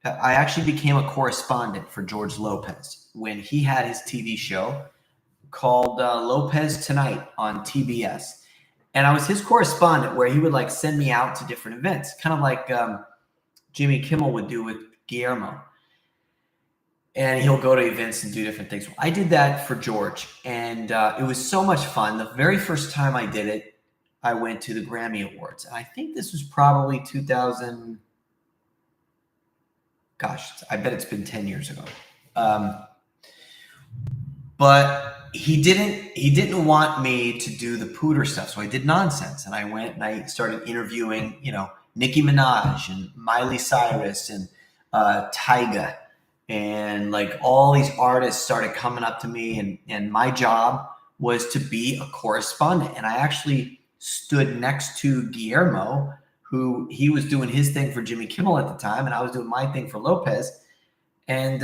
I actually became a correspondent for George Lopez when he had his TV show called Lopez Tonight on TBS. And I was his correspondent where he would like send me out to different events, kind of like Jimmy Kimmel would do with Guillermo. And he'll go to events and do different things. I did that for George. And it was so much fun. The very first time I did it, I went to the Grammy Awards. And I think this was probably 2000. Gosh, I bet it's been 10 years ago. But he didn't want me to do the Pter stuff. So I did nonsense. And I went and I started interviewing, Nicki Minaj and Miley Cyrus and Tyga. And like all these artists started coming up to me. And my job was to be a correspondent. And I actually stood next to Guillermo, who he was doing his thing for Jimmy Kimmel at the time. And I was doing my thing for Lopez. And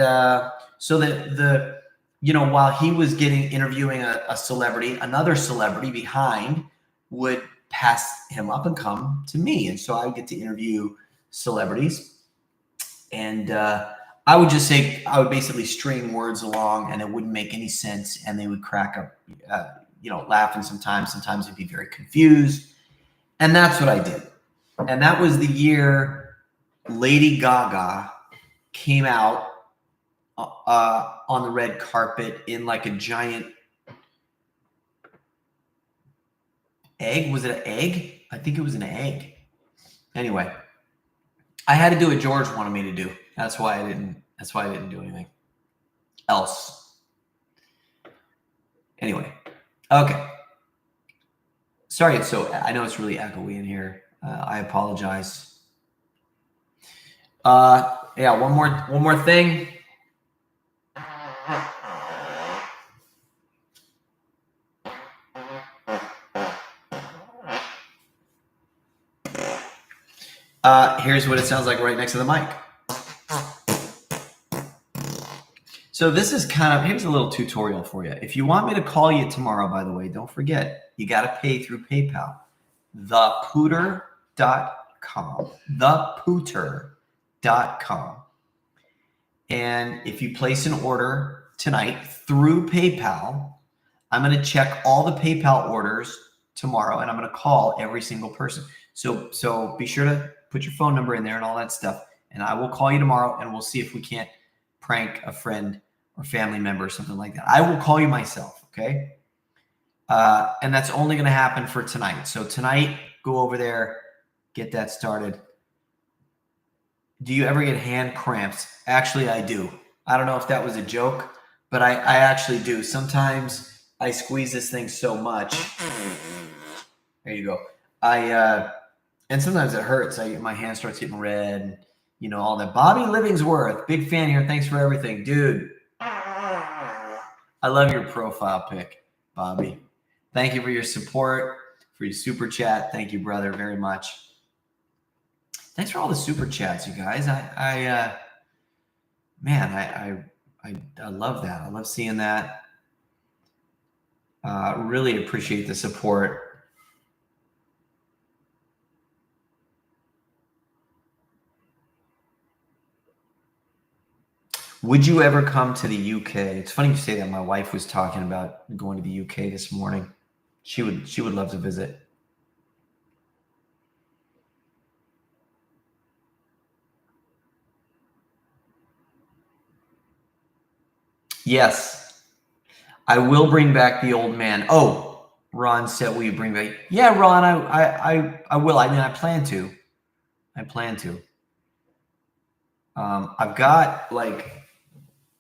so that while he was interviewing a celebrity, another celebrity behind would pass him up and come to me. And so I would get to interview celebrities. And I would basically string words along and it wouldn't make any sense. And they would crack up, laughing sometimes. Sometimes they'd be very confused. And that's what I did. And that was the year Lady Gaga came out on the red carpet in like a giant egg. Was it an egg? I think it was an egg. Anyway, I had to do what George wanted me to do. That's why I didn't do anything else. Anyway, okay. Sorry, I know it's really echoey in here. I apologize. One more thing. Here's what it sounds like right next to the mic. So this is here's a little tutorial for you. If you want me to call you tomorrow, by the way, don't forget, you got to pay through PayPal. Thepter.com. Thepter.com. And if you place an order tonight through PayPal, I'm going to check all the PayPal orders tomorrow, and I'm going to call every single person. So be sure to put your phone number in there and all that stuff. And I will call you tomorrow, and we'll see if we can't prank a friend or family member or something like that. I will call you myself, okay? And that's only going to happen for tonight. So tonight, go over there, get that started. Do you ever get hand cramps? Actually, I do. I don't know if that was a joke, but I actually do. Sometimes I squeeze this thing so much. There you go. And sometimes it hurts. My hand starts getting red, and, you know, all that. Bobby Livingsworth, big fan here. Thanks for everything, dude. I love your profile pic, Bobby. Thank you for your support, for your super chat. Thank you, brother, very much. Thanks for all the super chats, you guys. I love that. I love seeing that. Really appreciate the support. Would you ever come to the UK? It's funny you say that. My wife was talking about going to the UK this morning. She would love to visit. Yes, I will bring back the old man. Oh, Ron said, "Will you bring back?" Yeah, Ron, I will. I mean, I plan to. I've got like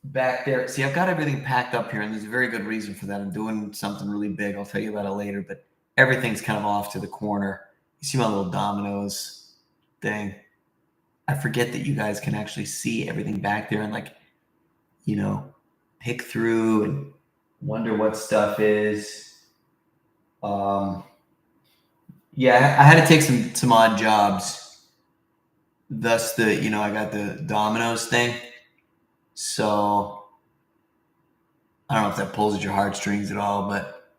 back there. See, I've got everything packed up here, and there's a very good reason for that. I'm doing something really big. I'll tell you about it later, but everything's kind of off to the corner. You see my little dominoes thing? I forget that you guys can actually see everything back there and, like, you know, pick through and wonder what stuff is. Yeah, I had to take some odd jobs. Thus I got the dominoes thing. So I don't know if that pulls at your heartstrings at all, but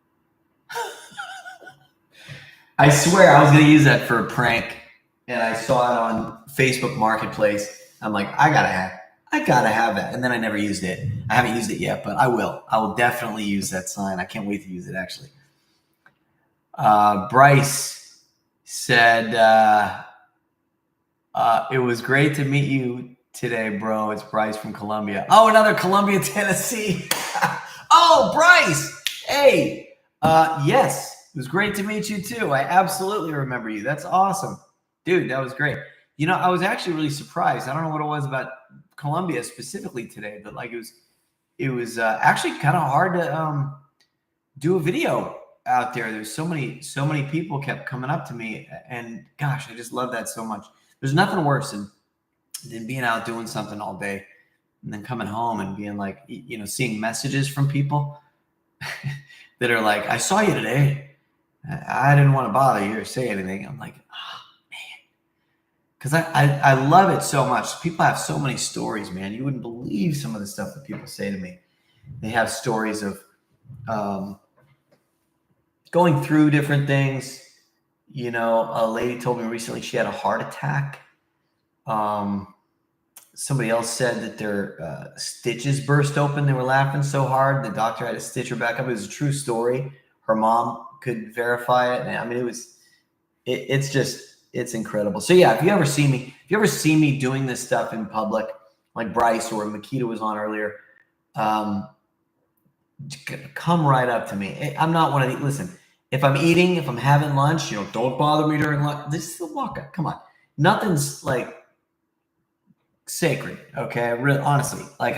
I swear I was going to use that for a prank, and I saw it on Facebook Marketplace. I'm like, I gotta have that, and then I never used it. I haven't used it yet, but I will. I will definitely use that sign. I can't wait to use it, actually. Bryce said, it was great to meet you today, bro. It's Bryce from Columbia. Oh, another Columbia, Tennessee. Oh, Bryce. Hey. Yes, it was great to meet you too. I absolutely remember you. That's awesome. Dude, that was great. You know, I was actually really surprised. I don't know what it was about Columbia specifically today, but like it was actually kind of hard to do a video out there. There's so many people kept coming up to me, and gosh, I just love that so much. There's nothing worse than being out doing something all day and then coming home and being like, you know, seeing messages from people that are like, I saw you today. I didn't want to bother you or say anything. I'm like, oh, man. Because I love it so much. People have so many stories, man. You wouldn't believe some of the stuff that people say to me. They have stories of going through different things. You know, a lady told me recently she had a heart attack. Somebody else said that their stitches burst open. They were laughing so hard, the doctor had to stitch her back up. It was a true story. Her mom could verify it. And I mean, it's incredible. So yeah, if you ever see me doing this stuff in public, like Bryce or Makita was on earlier, come right up to me. I'm not one of these. Listen, if I'm eating, if I'm having lunch, you know, don't bother me during lunch. This is the walk-up. Come on. Nothing's like sacred. Okay. Really, honestly, like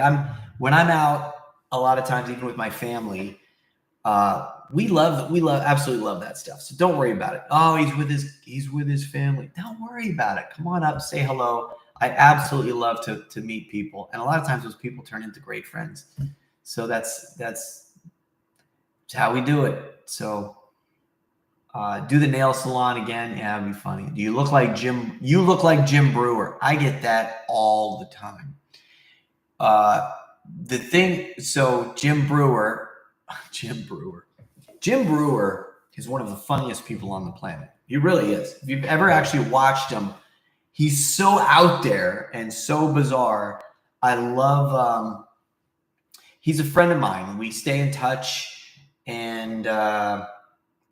when I'm out a lot of times, even with my family, we absolutely love that stuff. So don't worry about it. Oh, he's with his family. Don't worry about it. Come on up, say hello. I absolutely love to meet people. And a lot of times those people turn into great friends. So that's how we do it. So do the nail salon again. Yeah, it'd be funny. Do you look like Jim? You look like Jim Breuer. I get that all the time. So Jim Breuer is one of the funniest people on the planet. He really is. If you've ever actually watched him, he's so out there and so bizarre. I love, he's a friend of mine. We stay in touch, and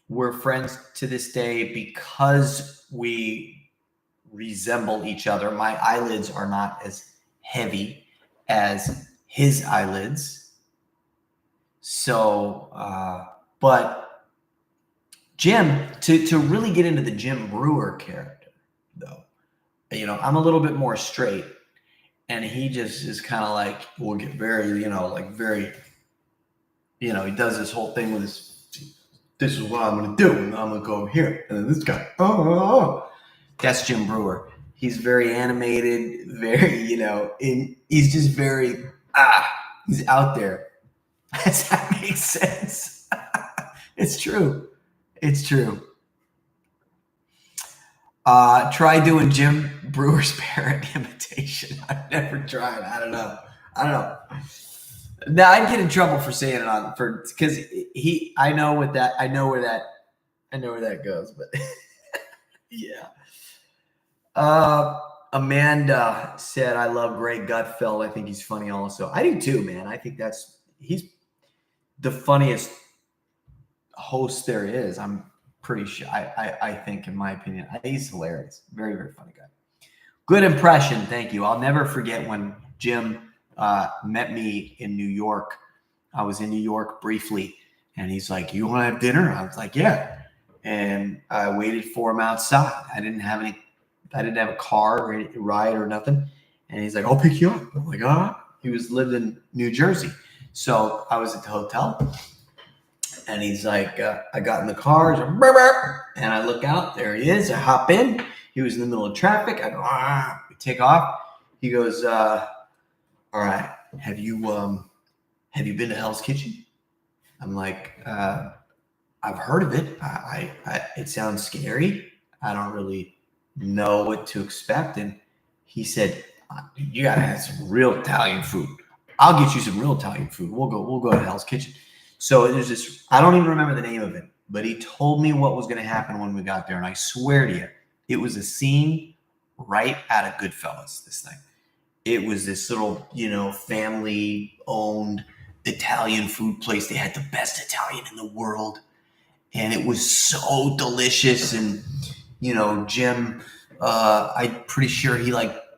we're friends to this day because we resemble each other. My eyelids are not as heavy as his eyelids. So, but Jim, to really get into the Jim Breuer character, though, I'm a little bit more straight, and he just is kind of like, will get very, very, he does this whole thing with this is what I'm going to do, and I'm going to go over here, and then this guy, oh. That's Jim Breuer. He's very animated, very, he's just very, he's out there. Does that make sense? It's true. It's true. Try doing Jim Brewer's parrot imitation. I've never tried. I don't know. Now I'd get in trouble for saying it because I know where that goes, but yeah. Amanda said, I love Greg Gutfeld. I think he's funny also. I do too, man. I think he's the funniest host there is. I'm pretty sure. I think, in my opinion, I think he's hilarious. Very, very funny guy. Good impression. Thank you. I'll never forget when Jim met me in New York. I was in New York briefly, and he's like, you want to have dinner? I was like, yeah. And I waited for him outside. I didn't have a car or any ride or nothing. And he's like, I'll pick you up. I'm like, he lived in New Jersey. So I was at the hotel, and he's like, I got in the car, and I look out, there he is. I hop in. He was in the middle of traffic. I go, we take off. He goes, all right, have you been to Hell's Kitchen? I'm like, I've heard of it. It sounds scary. I don't really know what to expect. And he said, you gotta have some real Italian food. I'll get you some real Italian food. We'll go to Hell's Kitchen. So there's this, I don't even remember the name of it, but he told me what was going to happen when we got there. And I swear to you, it was a scene right out of Goodfellas, this thing. It was this little, family owned Italian food place. They had the best Italian in the world. And it was so delicious. And, Jim, I'm pretty sure he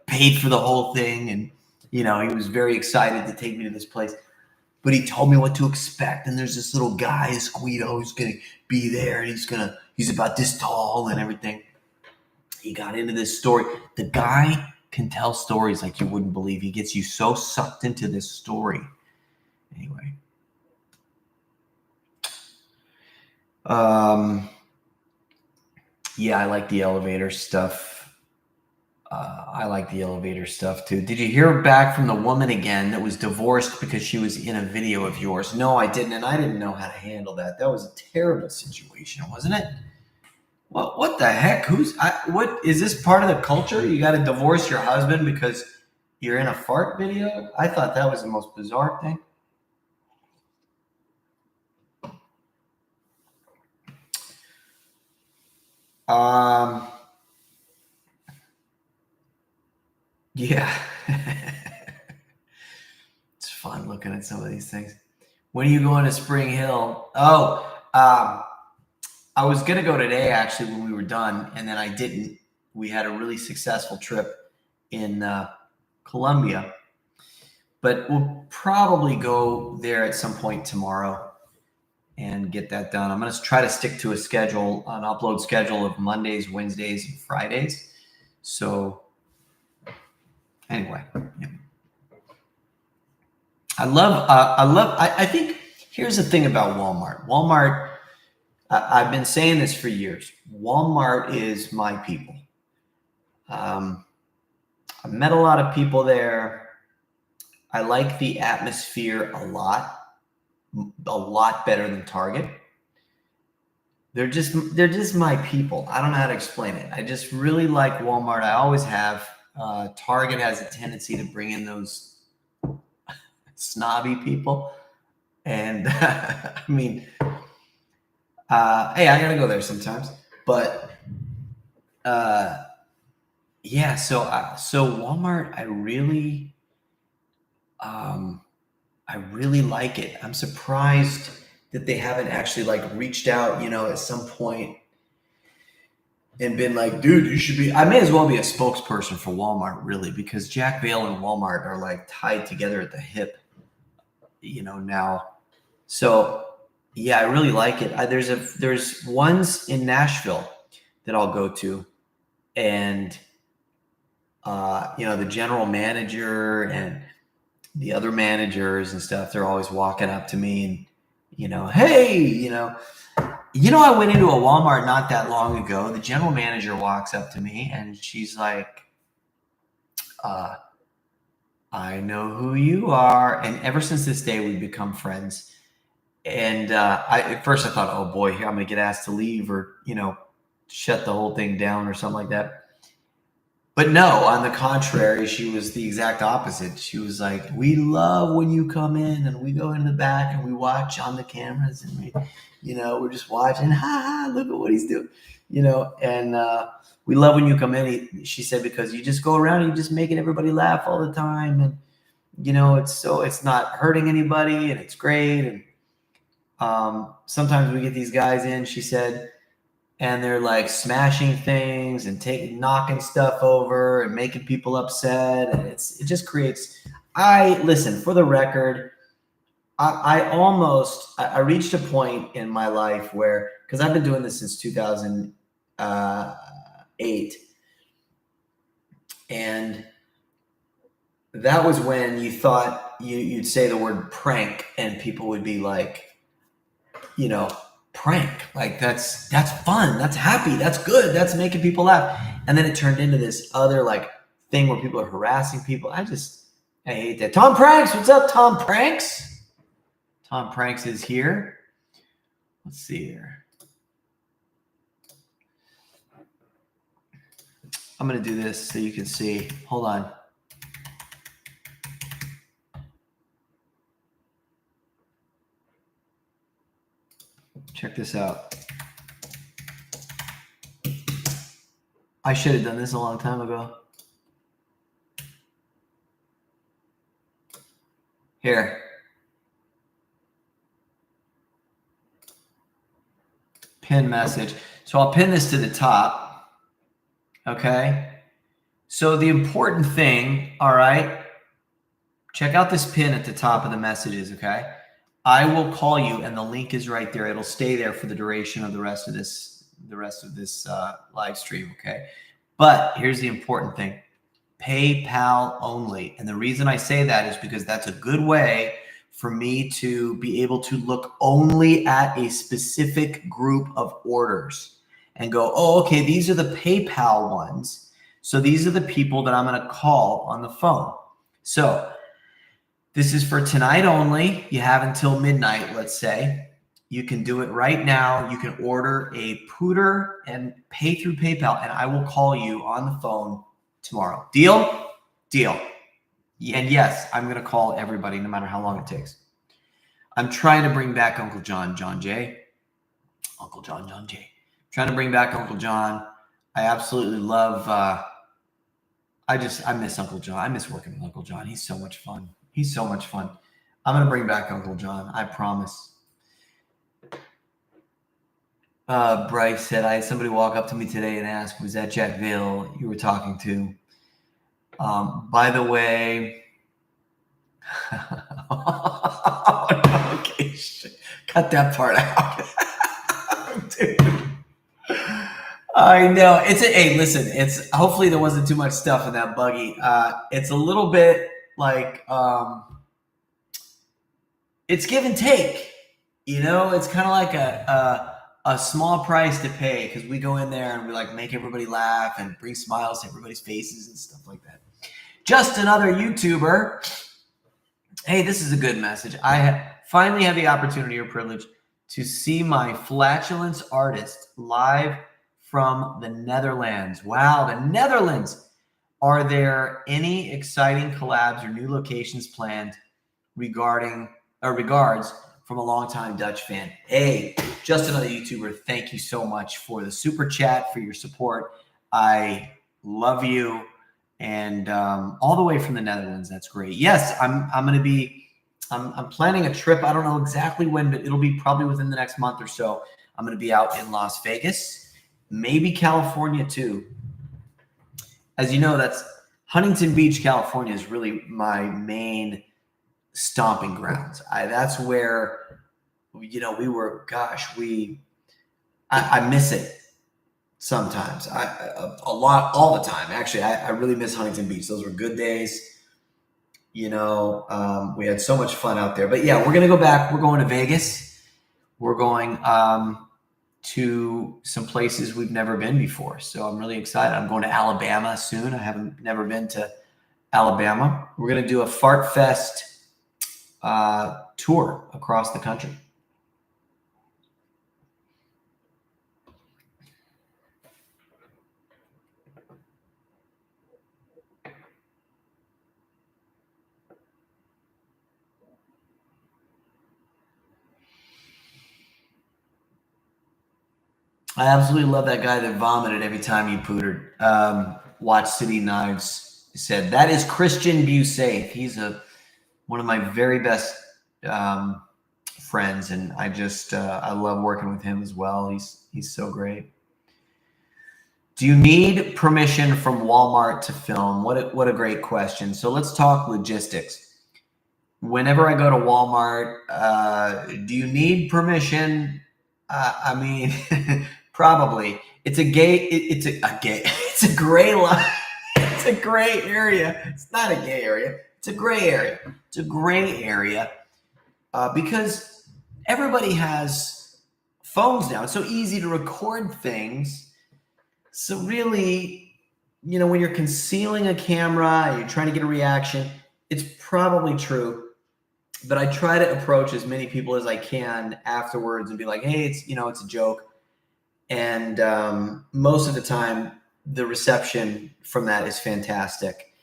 paid for the whole thing. And, he was very excited to take me to this place. But he told me what to expect. And there's this little guy, Guido, who's going to be there. And he's about this tall and everything. He got into this story. The guy can tell stories like you wouldn't believe. He gets you so sucked into this story. Anyway. Yeah, I like the elevator stuff. I like the elevator stuff too. Did you hear back from the woman again that was divorced because she was in a video of yours? No, I didn't, and I didn't know how to handle that. That was a terrible situation, wasn't it? Well, what the heck? What is this part of the culture? You got to divorce your husband because you're in a fart video? I thought that was the most bizarre thing. Yeah. It's fun looking at some of these things. When are you going to Spring Hill? I was going to go today, actually, when we were done, and then I didn't. We had a really successful trip in Colombia, but we'll probably go there at some point tomorrow and get that done. I'm going to try to stick to an upload schedule of Mondays, Wednesdays, and Fridays. So anyway, yeah. I think here's the thing about Walmart. Walmart, I've been saying this for years. Walmart is my people. I've met a lot of people there. I like the atmosphere a lot better than Target. They're just my people. I don't know how to explain it. I just really like Walmart. I always have. Target has a tendency to bring in those snobby people. And I mean, hey, I gotta go there sometimes. But yeah, so Walmart, I really like it. I'm surprised that they haven't actually reached out, at some point. and been like, dude, you should be, I may as well be a spokesperson for Walmart, really, because Jack Vale and Walmart are like tied together at the hip, now. So yeah, I really like it. There's ones in Nashville that I'll go to, and the general manager and the other managers and stuff, they're always walking up to me and, hey, I went into a Walmart not that long ago. The general manager walks up to me and she's like, I know who you are. And ever since this day, we've become friends. And at first I thought, oh boy, here I'm going to get asked to leave or, shut the whole thing down or something like that. But no, on the contrary, she was the exact opposite. She was like, we love when you come in and we go in the back and we watch on the cameras and we're just watching, look at what he's doing, and we love when you come in. She said, because you just go around and you're just making everybody laugh all the time. And, it's not hurting anybody and it's great. And sometimes we get these guys in, she said, and they're like smashing things and knocking stuff over and making people upset. And it just creates, listen, for the record, I reached a point in my life where, because I've been doing this since 2008. And that was when you thought you'd say the word prank and people would be like, prank, like that's fun, that's happy, that's good, that's making people laugh. And then it turned into this other like thing where people are harassing people. I hate that. Tom Pranks, what's up, Tom Pranks? Tom Pranks is here. Let's see here. I'm gonna do this so you can see. Hold on. Check this out. I should have done this a long time ago. Here. Pin message. So I'll pin this to the top. Okay. So the important thing, all right, check out this pin at the top of the messages, okay? I will call you, and the link is right there. It'll stay there for the duration of the rest of this live stream, okay? But here's the important thing: PayPal only. And the reason I say that is because that's a good way for me to be able to look only at a specific group of orders and go, oh, okay, these are the PayPal ones. So these are the people that I'm going to call on the phone. So this is for tonight only. You have until midnight, let's say. You can do it right now. You can order a Pter and pay through PayPal, and I will call you on the phone tomorrow. Deal? Deal. And yes, I'm going to call everybody no matter how long it takes. I'm trying to bring back Uncle John, John J. Uncle John, John J. Trying to bring back Uncle John. I absolutely love, I miss Uncle John. I miss working with Uncle John. He's so much fun. He's so much fun. I'm going to bring back Uncle John. I promise. Bryce said, I had somebody walk up to me today and ask, was that Jack Vale you were talking to? By the way, okay, cut that part out. Dude. I know. Hey, listen, hopefully there wasn't too much stuff in that buggy. It's a little bit like, it's give and take, it's kind of like a small price to pay, because we go in there and we like make everybody laugh and bring smiles to everybody's faces and stuff like that. Just another YouTuber. Hey, this is a good message. I finally had the opportunity or privilege to see my flatulence artist live from the Netherlands. Wow, the Netherlands. Are there any exciting collabs or new locations planned regards from a longtime Dutch fan? Hey, just another YouTuber. Thank you so much for the super chat, for your support. I love you. And all the way from the Netherlands. That's great. Yes, I'm planning a trip. I don't know exactly when, but it'll be probably within the next month or so. I'm going to be out in Las Vegas. maybe California too. As you know, that's Huntington Beach, California is really my main stomping grounds. That's where, we were, I miss it sometimes. A lot, all the time. Actually, I really miss Huntington Beach. Those were good days. We had so much fun out there. But yeah, we're going to go back. We're going to Vegas. We're going to some places we've never been before. So I'm really excited. I'm going to Alabama soon. I haven't never been to Alabama. We're going to do a Fart Fest tour across the country. I absolutely love that guy that vomited every time you pootered. Watch City Knives said, that is Christian Busafe. He's one of my very best friends, and I love working with him as well. He's so great. Do you need permission from Walmart to film? What a great question. So let's talk logistics. Whenever I go to Walmart, do you need permission? I mean, probably. It's a gray line. It's a gray area. It's not a gay area. It's a gray area. It's a gray area because everybody has phones now. It's so easy to record things. So really, when you're concealing a camera and you're trying to get a reaction, it's probably true. But I try to approach as many people as I can afterwards and be like, hey, it's a joke. And most of the time, the reception from that is fantastic.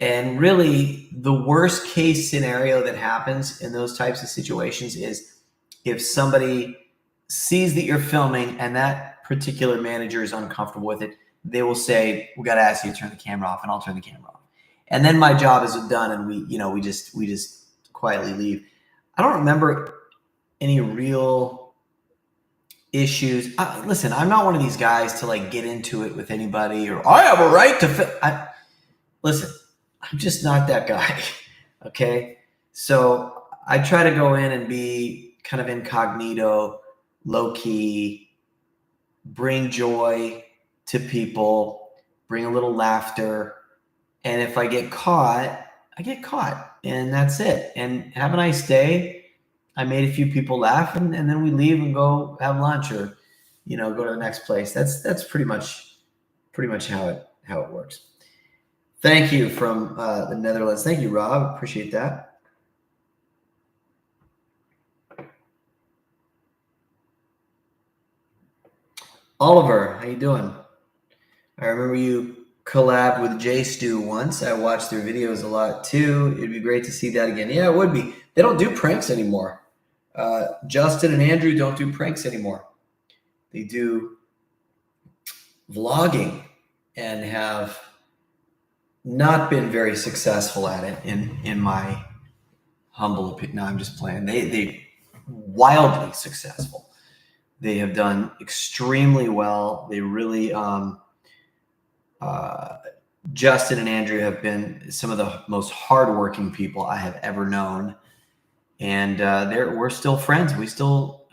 And really, the worst case scenario that happens in those types of situations is if somebody sees that you're filming and that particular manager is uncomfortable with it, they will say, we got to ask you to turn the camera off, and I'll turn the camera off. And then my job is done, and we just quietly leave. I don't remember any real issues. Listen, I'm not one of these guys to get into it with anybody, or I have a right to film. Listen, I'm just not that guy. Okay. So I try to go in and be kind of incognito, low key, bring joy to people, bring a little laughter. And if I get caught, I get caught, and that's it. And have a nice day. I made a few people laugh, and then we leave and go have lunch, or go to the next place. That's pretty much how it works. Thank you from the Netherlands. Thank you, Rob. Appreciate that. Oliver, how you doing? I remember you collabed with J Stu once. I watched their videos a lot too. It'd be great to see that again. Yeah, it would be. They don't do pranks anymore. Justin and Andrew don't do pranks anymore. They do vlogging and have not been very successful at it in my humble opinion. No, I'm just playing. They wildly successful. They have done extremely well. They really Justin and Andrew have been some of the most hardworking people I have ever known, and we're still friends. We still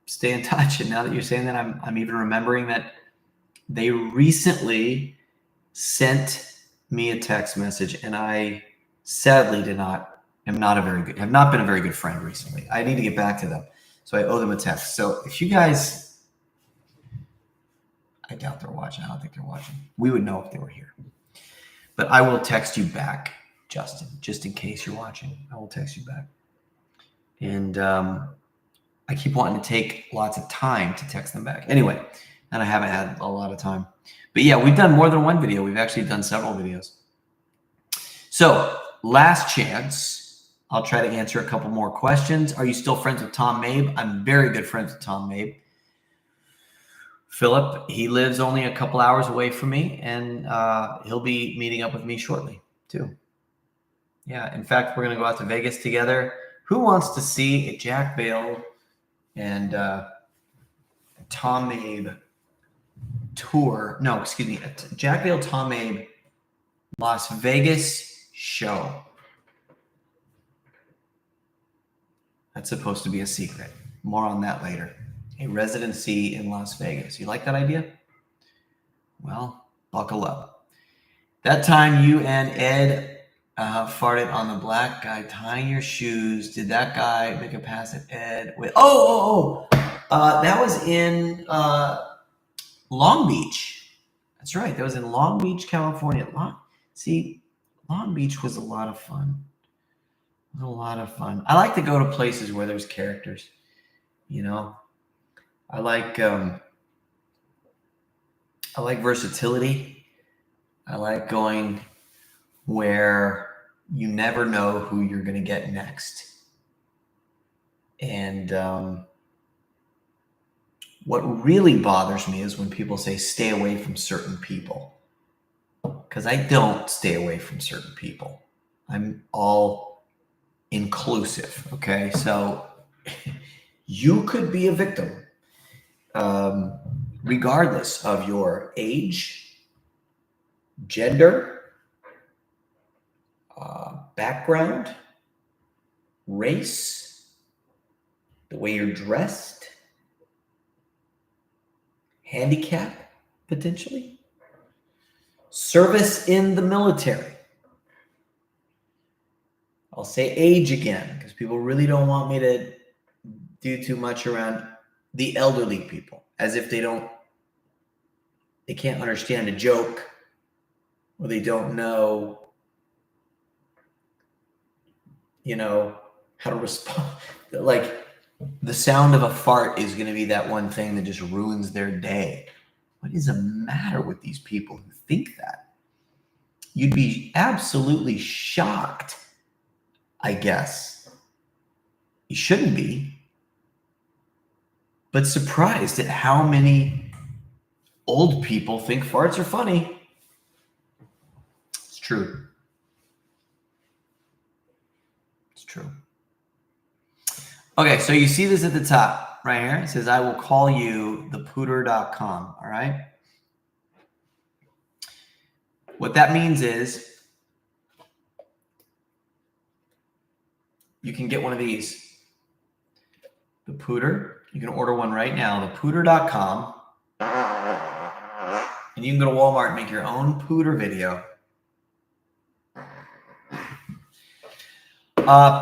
stay in touch. And now that you're saying that, I'm even remembering that they recently sent me a text message, and I sadly have not been a very good friend recently. I need to get back to them, so I owe them a text. So if you guys, I doubt they're watching. I don't think they're watching. We would know if they were here. But I will text you back, Justin, just in case you're watching. I will text you back. And I keep wanting to take lots of time to text them back. Anyway, and I haven't had a lot of time. But yeah, we've done more than one video. We've actually done several videos. So last chance. I'll try to answer a couple more questions. Are you still friends with Tom Mabe? I'm very good friends with Tom Mabe. Philip, he lives only a couple hours away from me, and he'll be meeting up with me shortly too. Yeah, in fact, we're going to go out to Vegas together. Who wants to see a Jack Vale and Tom Mabe tour. No, excuse me. Jack Vale Tom Abe Las Vegas show. That's supposed to be a secret. More on that later. A residency in Las Vegas. You like that idea? Well, buckle up. That time you and Ed farted on the black guy tying your shoes. Did that guy make a pass at Ed? With that was in Long Beach. That's right. That was in Long Beach, California. Long Beach was a lot of fun. It was a lot of fun. I like to go to places where there's characters. You know, I like versatility. I like going where you never know who you're going to get next. And what really bothers me is when people say stay away from certain people. Because I don't stay away from certain people. I'm all inclusive, okay? So you could be a victim, regardless of your age, gender, background, race, the way you're dressed, handicap, potentially, service in the military. I'll say age again, because people really don't want me to do too much around the elderly people, as if they can't understand a joke, or they don't know, how to respond. Like, the sound of a fart is going to be that one thing that just ruins their day. What is the matter with these people who think that? You'd be absolutely shocked, I guess. You shouldn't be, but surprised at how many old people think farts are funny. It's true. It's true. Okay, so you see this at the top right here. It says, I will call you the Pter.com. All right. What that means is you can get one of these. The Pter. You can order one right now, the Pter.com. And you can go to Walmart and make your own Pter video.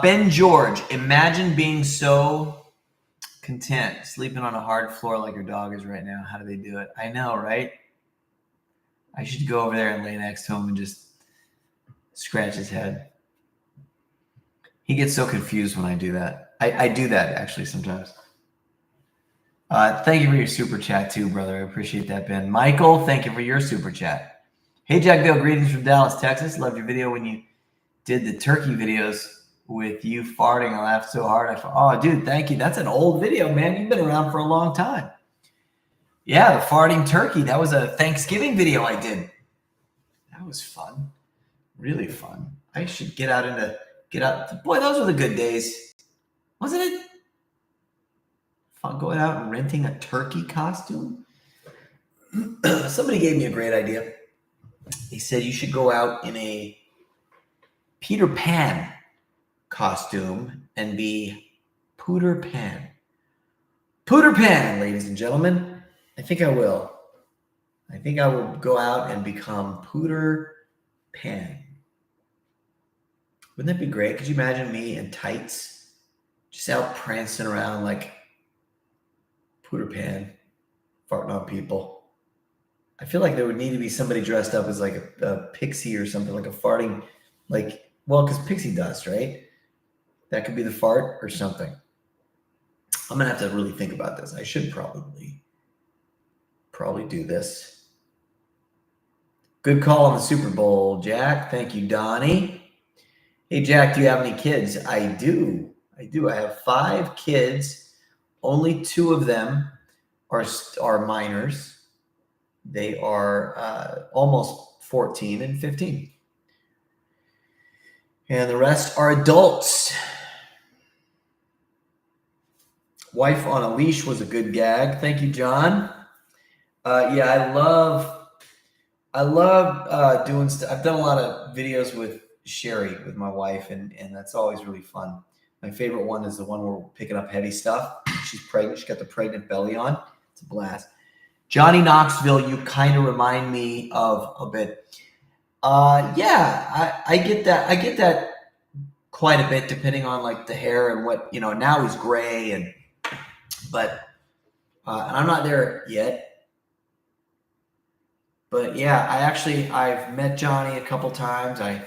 Ben George, imagine being so content, sleeping on a hard floor like your dog is right now. How do they do it? I know, right? I should go over there and lay next to him and just scratch his head. He gets so confused when I do that. I do that, actually, sometimes. Thank you for your super chat, too, brother. I appreciate that, Ben. Michael, thank you for your super chat. Hey, Jack Dale, greetings from Dallas, Texas. Loved your video when you did the turkey videos with you farting. I laughed so hard. Oh, dude, thank you. That's an old video, man. You've been around for a long time. Yeah, the farting turkey. That was a Thanksgiving video I did. That was fun. Really fun. I should get out. Boy, those were the good days. Wasn't it? Fun going out and renting a turkey costume. Somebody gave me a great idea. They said you should go out in a Peter Pan costume and be Pter Pan. Pter Pan, ladies and gentlemen. I think I will. I think I will go out and become Pter Pan. Wouldn't that be great? Could you imagine me in tights, just out prancing around like Pter Pan, farting on people? I feel like there would need to be somebody dressed up as like a pixie or something, like a farting, because pixie dust, right? That could be the fart or something. I'm going to have to really think about this. I should probably do this. Good call on the Super Bowl, Jack. Thank you, Donnie. Hey, Jack, do you have any kids? I do. I have 5 kids. Only 2 of them are minors. They are almost 14 and 15. And the rest are adults. Wife on a leash was a good gag. Thank you, John. Yeah, I love doing stuff. I've done a lot of videos with Sherry, with my wife, and that's always really fun. My favorite one is the one where we're picking up heavy stuff. She's pregnant. She's got the pregnant belly on. It's a blast. Johnny Knoxville, you kind of remind me of a bit. Yeah, I get that. I get that quite a bit, depending on like the hair and what Now he's gray, but and I'm not there yet. But yeah, I've met Johnny a couple times. I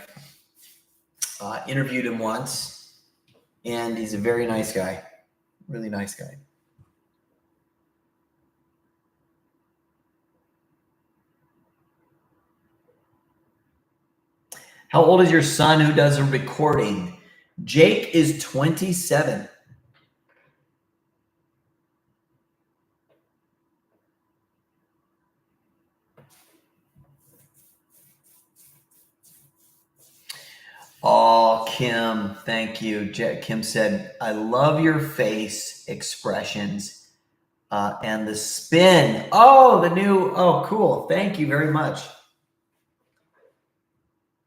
interviewed him once, and he's a very nice guy, really nice guy. How old is your son who does a recording? Jake is 27. Oh, Kim, thank you. Kim said, I love your face expressions and the spin. Oh, cool. Thank you very much.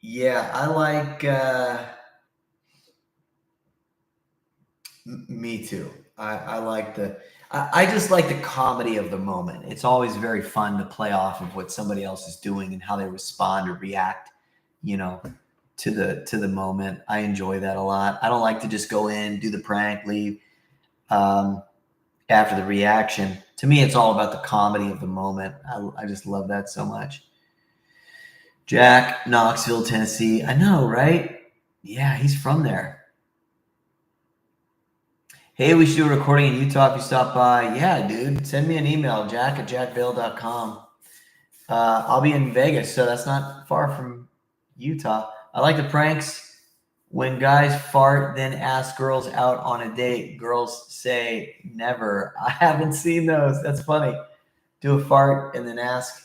Yeah, I like, me too. I like I just like the comedy of the moment. It's always very fun to play off of what somebody else is doing and how they respond or react, you know, to the moment. I enjoy that a lot. I don't like to just go in, do the prank, leave after the reaction. To me, it's all about the comedy of the moment. I just love that so much. Jack, Knoxville, Tennessee. I know, right? Yeah, he's from there. Hey, we should do a recording in Utah if you stop by. Yeah, dude. Send me an email, jack@jackvale.com. I'll be in Vegas, so that's not far from Utah. I like the pranks. When guys fart, then ask girls out on a date. Girls say never. I haven't seen those. That's funny. Do a fart and then ask,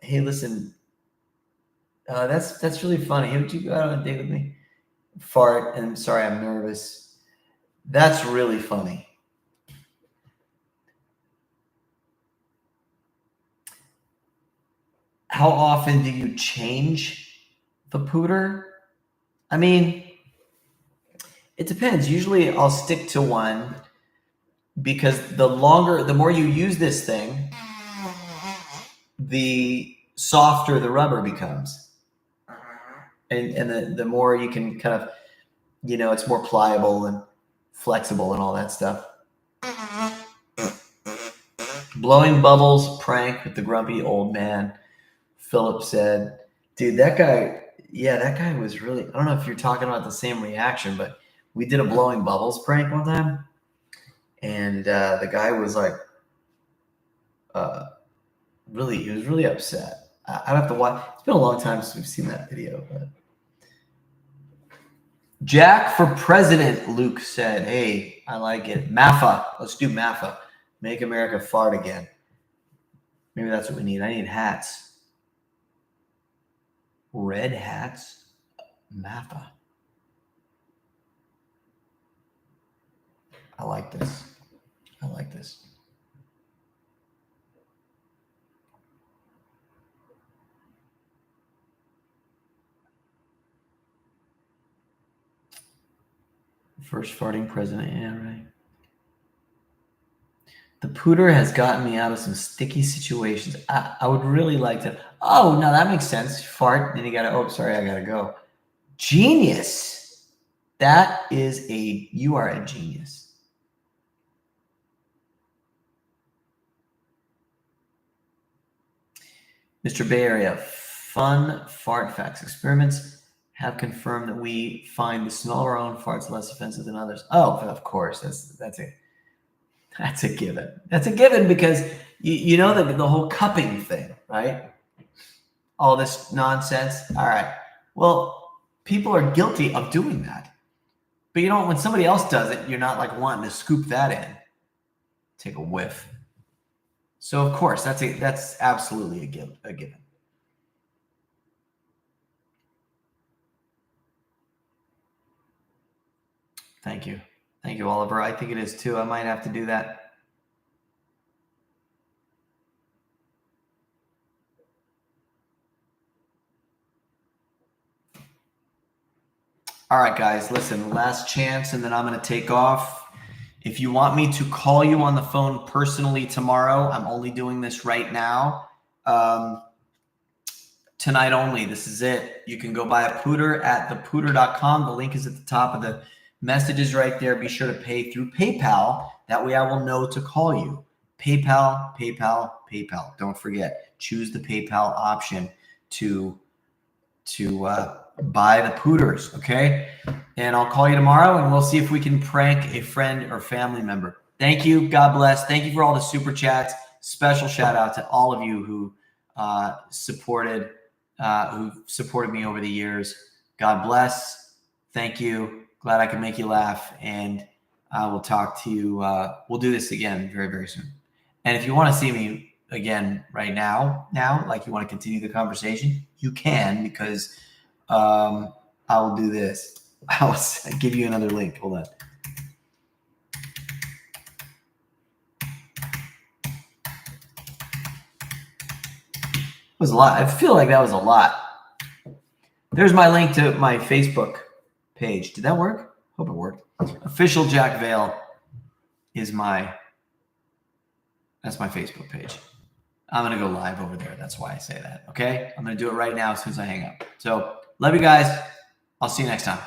hey, listen, that's really funny. Hey, would you go out on a date with me? Fart and sorry, I'm nervous. That's really funny. How often do you change the Pter? I mean, it depends. Usually I'll stick to one because the more you use this thing, the softer the rubber becomes. And the more you can kind of, it's more pliable and flexible and all that stuff. Blowing bubbles prank with the grumpy old man. Philip said, dude, that guy was really, I don't know if you're talking about the same reaction, but we did a blowing bubbles prank one time. And the guy was like, he was really upset. I'd have to watch. It's been a long time since we've seen that video. But Jack for president, Luke said. Hey, I like it. MAFA. Let's do MAFA. Make America fart again. Maybe that's what we need. I need hats. Red hats. MAFA. I like this. I like this. First farting president. Yeah, right. The Pter has gotten me out of some sticky situations. I would really like to. Oh, no, that makes sense. Fart, then you got to, oh, sorry, I got to go. Genius. You are a genius. Mr. Bay Area, fun fart facts. Experiments have confirmed that we find the smell of our own farts less offensive than others. Oh, of course. That's a given. That's a given because you know the whole cupping thing, right? All this nonsense. All right. Well, people are guilty of doing that. But when somebody else does it, you're not like wanting to scoop that in. Take a whiff. So of course, that's absolutely a given. Thank you. Thank you, Oliver. I think it is too. I might have to do that. All right, guys, listen, last chance, and then I'm going to take off. If you want me to call you on the phone personally tomorrow, I'm only doing this right now. Tonight only. This is it. You can go buy a Pter at thepter.com. The link is at the top of the messages right there. Be sure to pay through PayPal. That way I will know to call you. PayPal, PayPal, PayPal. Don't forget, choose the PayPal option to buy the Pters, okay? And I'll call you tomorrow, and we'll see if we can prank a friend or family member. Thank you. God bless. Thank you for all the super chats. Special shout out to all of you who supported me over the years. God bless. Thank you. Glad I could make you laugh, and I will talk to you. We'll do this again very, very soon. And if you want to see me again right now, like you want to continue the conversation, you can, because I will do this. I'll give you another link. Hold on. It was a lot. I feel like that was a lot. There's my link to my Facebook page. Did that work? Hope it worked. Official Jack Vale is that's my Facebook page. I'm going to go live over there. That's why I say that. Okay. I'm going to do it right now as soon as I hang up. So love you guys. I'll see you next time.